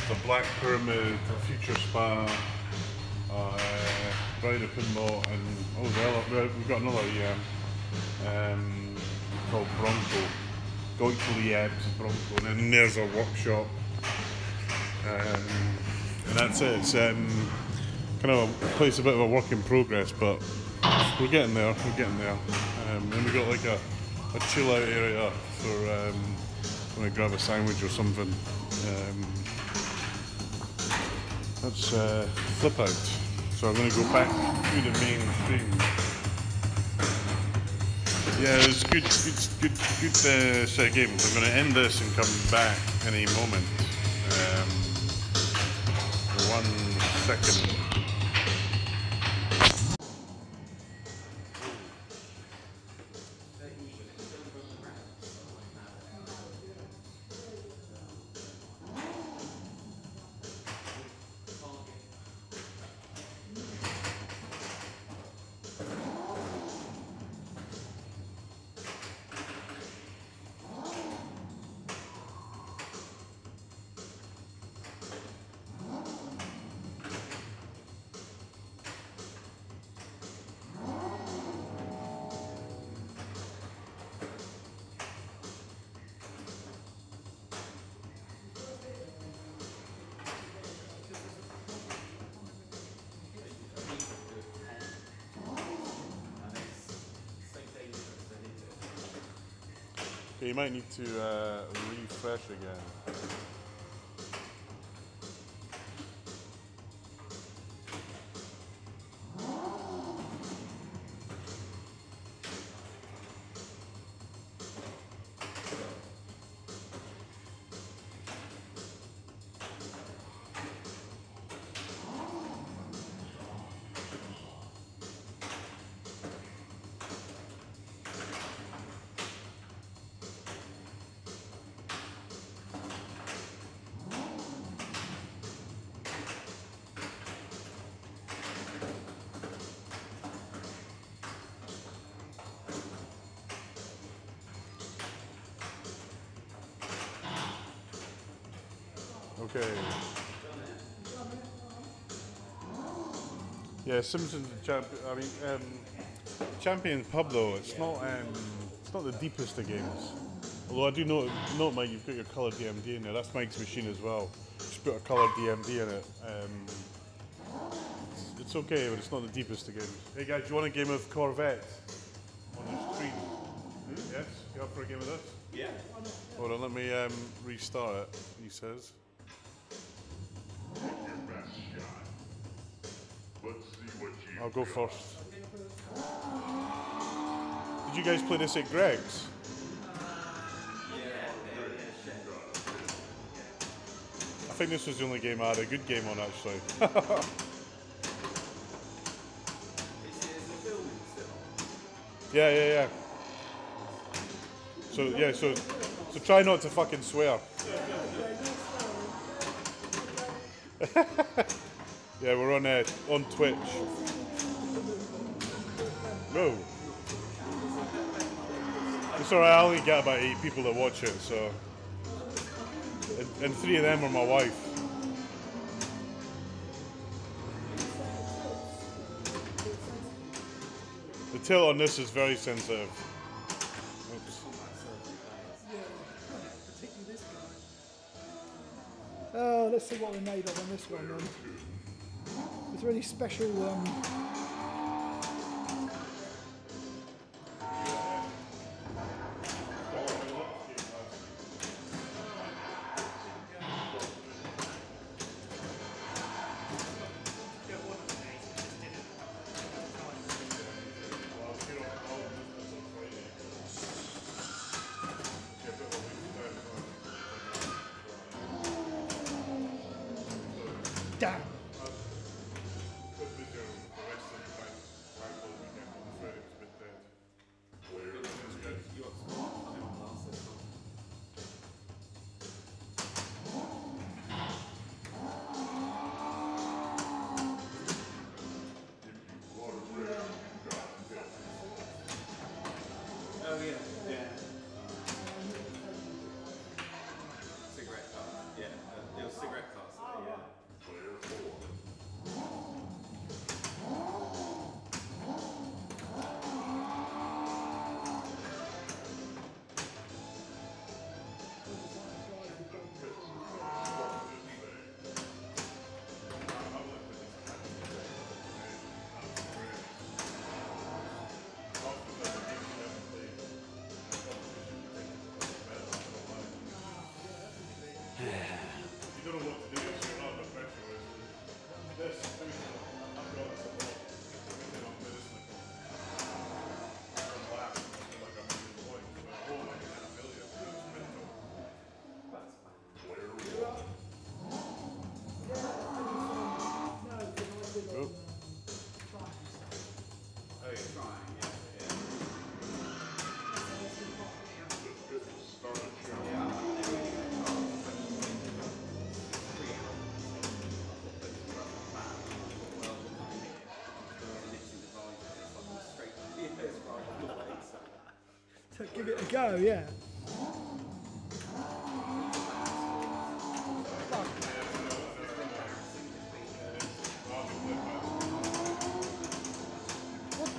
The Black Pyramid, Future Spa, Bride of Pinball, and we've got another called Bronco. Deutschel Ebs Bronco, and then there's a workshop. And that's it. It's kind of a place, a bit of a work in progress, but we're getting there. And we got like a chill out area for when I grab a sandwich or something. That's Flipout. So I'm going to go back to the main stream. Yeah, it was good set of games. I'm going to end this and come back any moment. 1 second. Okay, you might need to refresh again. Okay. Yeah, Simpsons Champion Pub though. It's not the deepest of games. Although I do note, Mike, you've got your coloured DMD in there. That's Mike's machine as well. Just put a coloured DMD in it. It's okay, but it's not the deepest of games. Hey guys, do you want a game of Corvette on the street? Yes? You up for a game of this? Yeah. Hold on, let me restart it, he says. I'll go first. Did you guys play this at Greg's? I think this was the only game I had a good game on, actually. Yeah. So try not to fucking swear. Yeah, we're on Twitch. No. It's alright, I only get about 8 people that watch it, so. And 3 of them are my wife. The tilt on this is very sensitive. Oops. Let's see what we made of on this one then. Is there any special damn. Oh yeah. Cigarette cards. Yeah. It was cigarette cards. Yeah. You don't know what to do, so you're not under pressure. This, I've got this a lot. Everything I'm listening to. I'm laughing, I feel like I'm moving the point. But I hold like a million. It's mental. Oh. Oh, you're trying, yeah. So give it a go, yeah.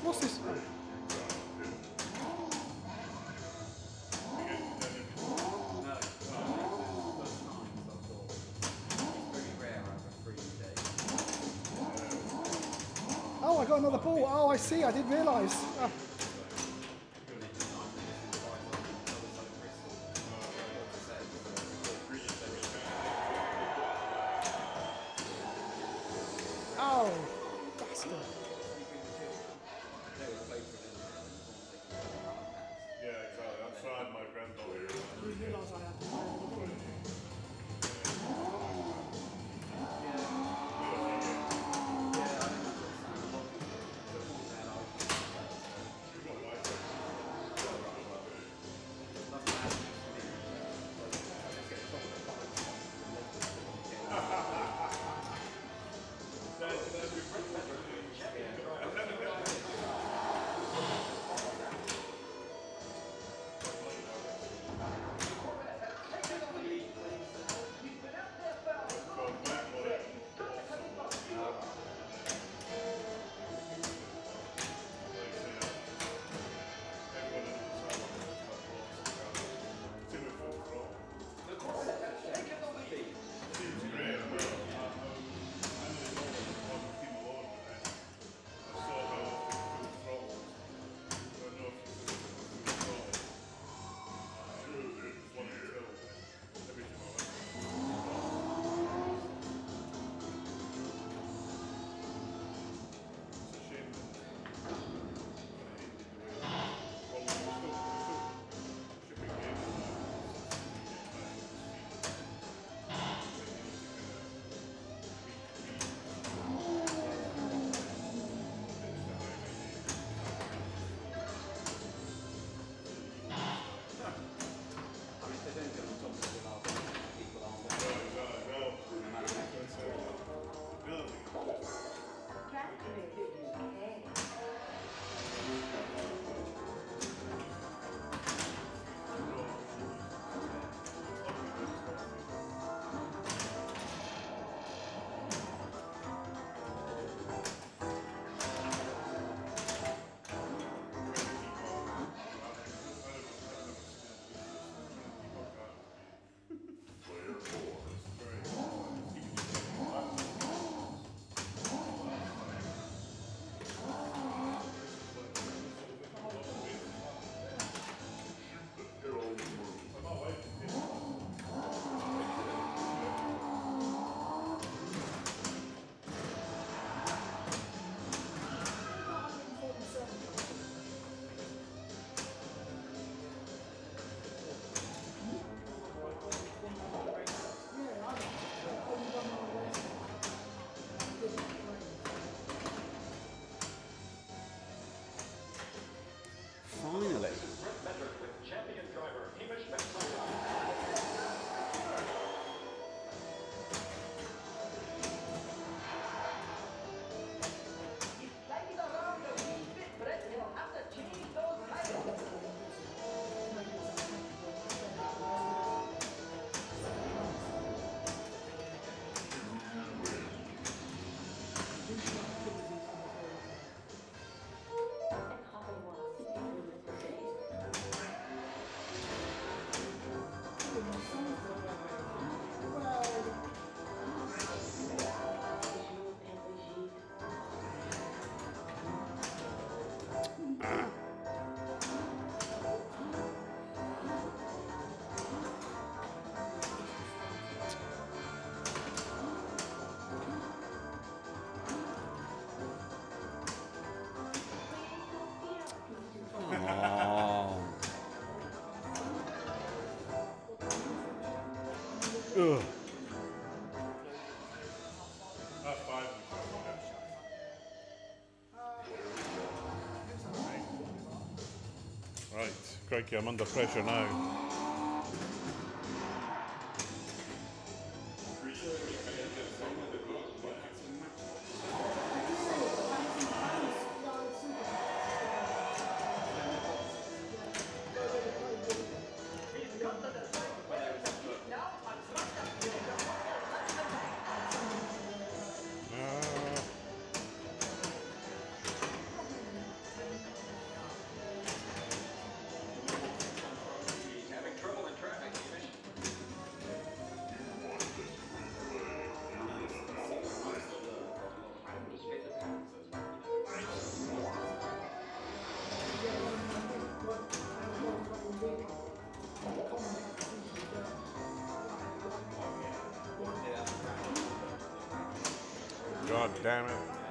What's this? Oh, I got another ball. Oh, I see. I didn't realise. Oh, bastard. Yeah, exactly. That's why I had my granddaughter here. I didn't realise I had to play another ball. Ugh. That's 5. Right, crikey, I'm under pressure now. God damn it.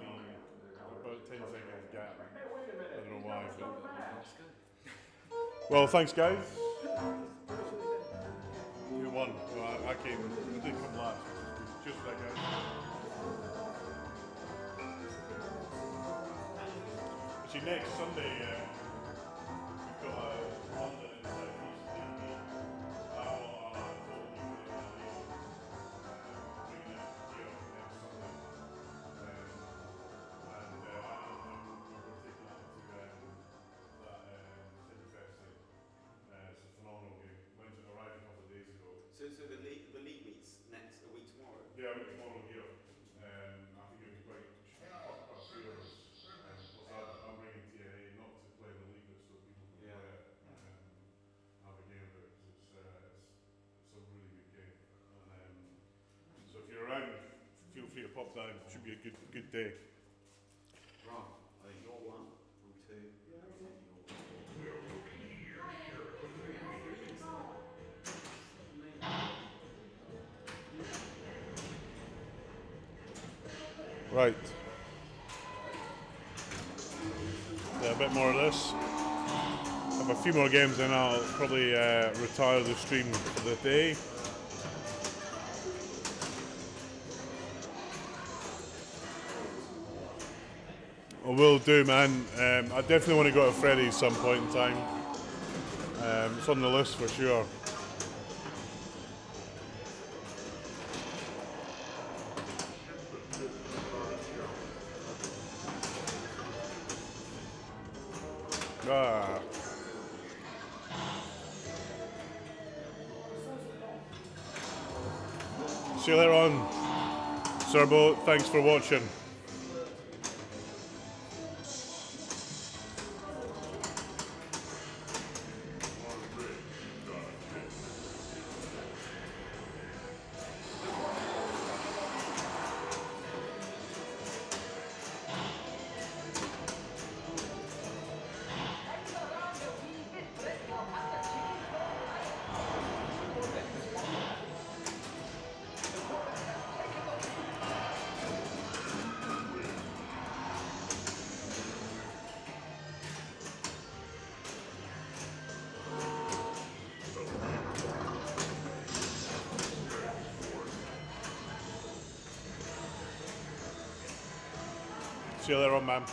about 10 seconds gap. I don't know why. But. Well, thanks, guys. You won. Well, I did come last. Cheers for that, guys. See, next Sunday, we've got London and South East London. So the league meets next a week tomorrow. Yeah, week tomorrow here. I think it'll be quite a few of us. I'm bringing TNA not to play the league, but so people can play it and have a game of it because it's a really good game. So if you're around, feel free to pop down. It should be a good day. Right, you're one, I'm two. Right. Yeah, a bit more of this. Have a few more games, then I'll probably retire the stream for the day. I will do, man. I definitely want to go to Freddy's some point in time. It's on the list for sure. See you later on, Serbo. Thanks for watching. See you later on, man.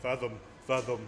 Fathom.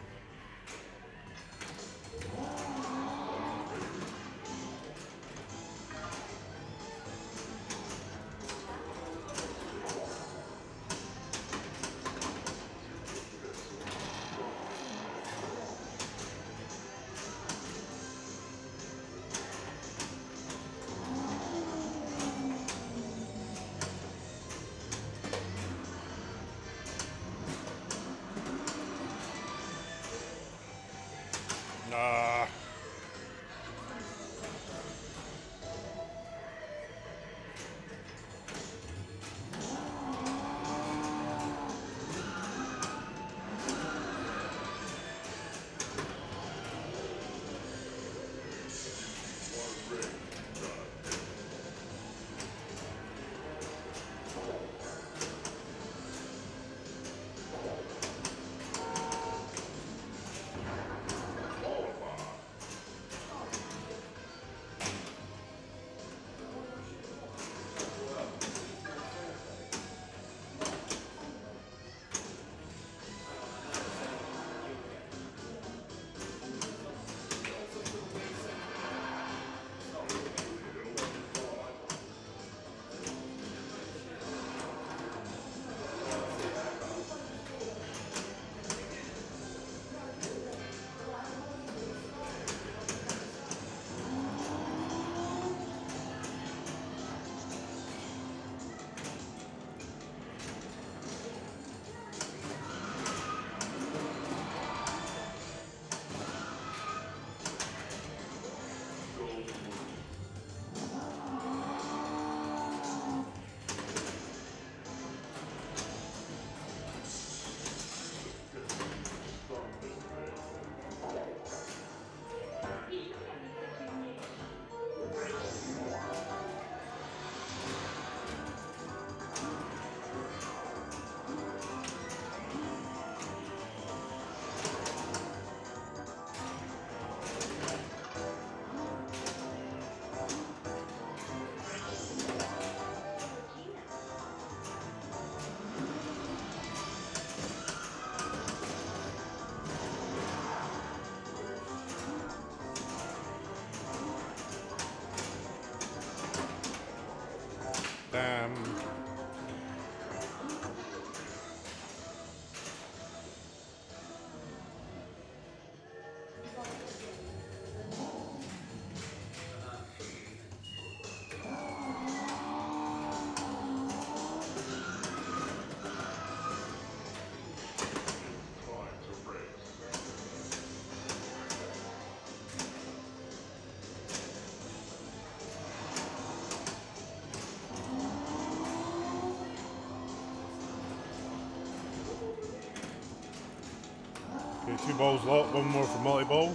2 balls lot, 1 more for multi-ball.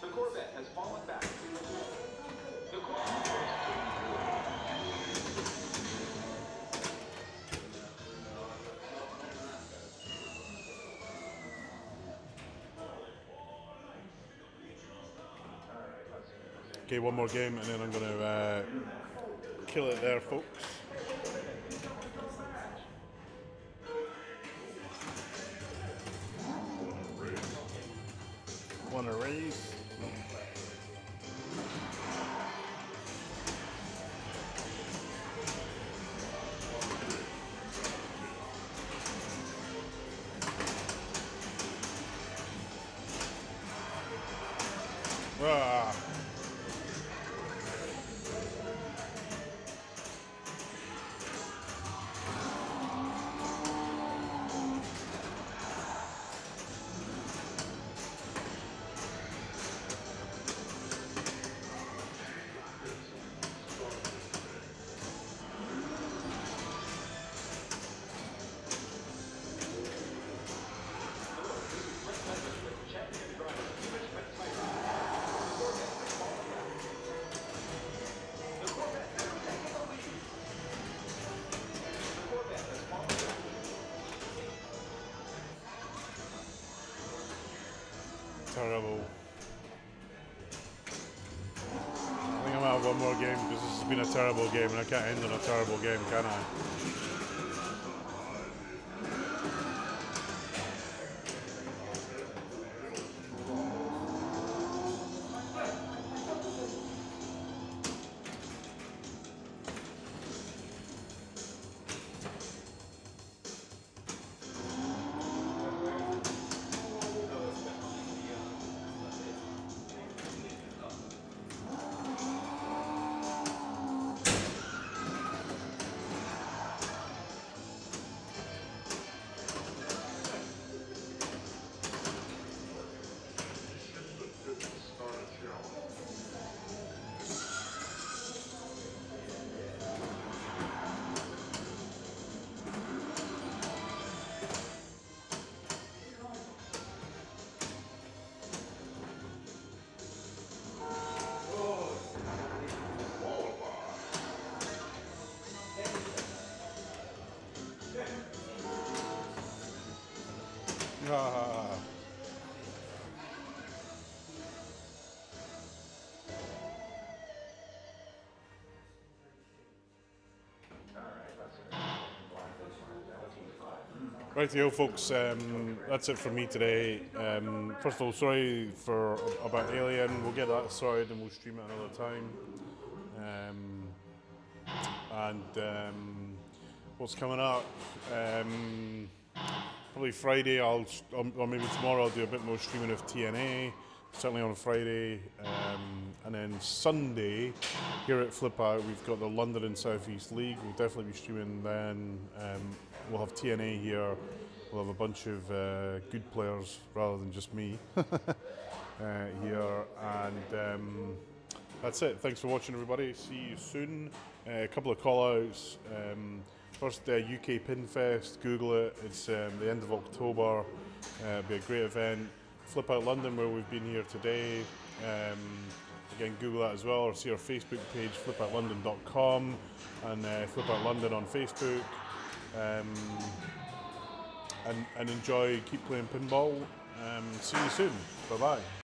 The Corvette has fallen back. The Okay, 1 more game and then I'm going to kill it there, folks. Want to raise? Ah. Terrible. I think I might have 1 more game because this has been a terrible game and I can't end on a terrible game, can I? Ah. Rightio, folks. That's it from me today. First of all, sorry about Alien. We'll get that sorted and we'll stream it another time. What's coming up? Probably Friday, or maybe tomorrow, I'll do a bit more streaming of TNA. Certainly on Friday, and then Sunday here at Flipout, we've got the London and South East League. We'll definitely be streaming then. We'll have TNA here. We'll have a bunch of good players rather than just me here, and that's it. Thanks for watching, everybody. See you soon. A couple of call-outs. First, UK Pinfest. Google it. It's the end of October. It'll be a great event. Flipout London, where we've been here today. Again, Google that as well, or see our Facebook page, flipoutlondon.com, and Flipout London on Facebook. And enjoy, keep playing pinball. See you soon. Bye-bye.